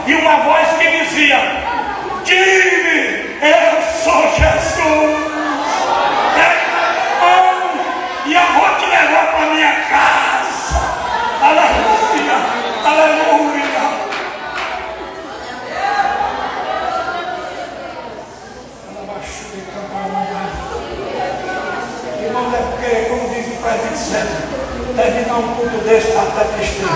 e uma voz que dizia: diga, eu sou Jesus. E eu vou te levar para minha casa. Aleluia, aleluia. Irmão, é porque, como diz o pai Vicente, terminar um culto desse está até tristeza.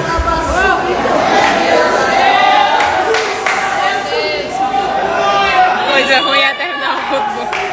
Coisa ruim é terminar o culto.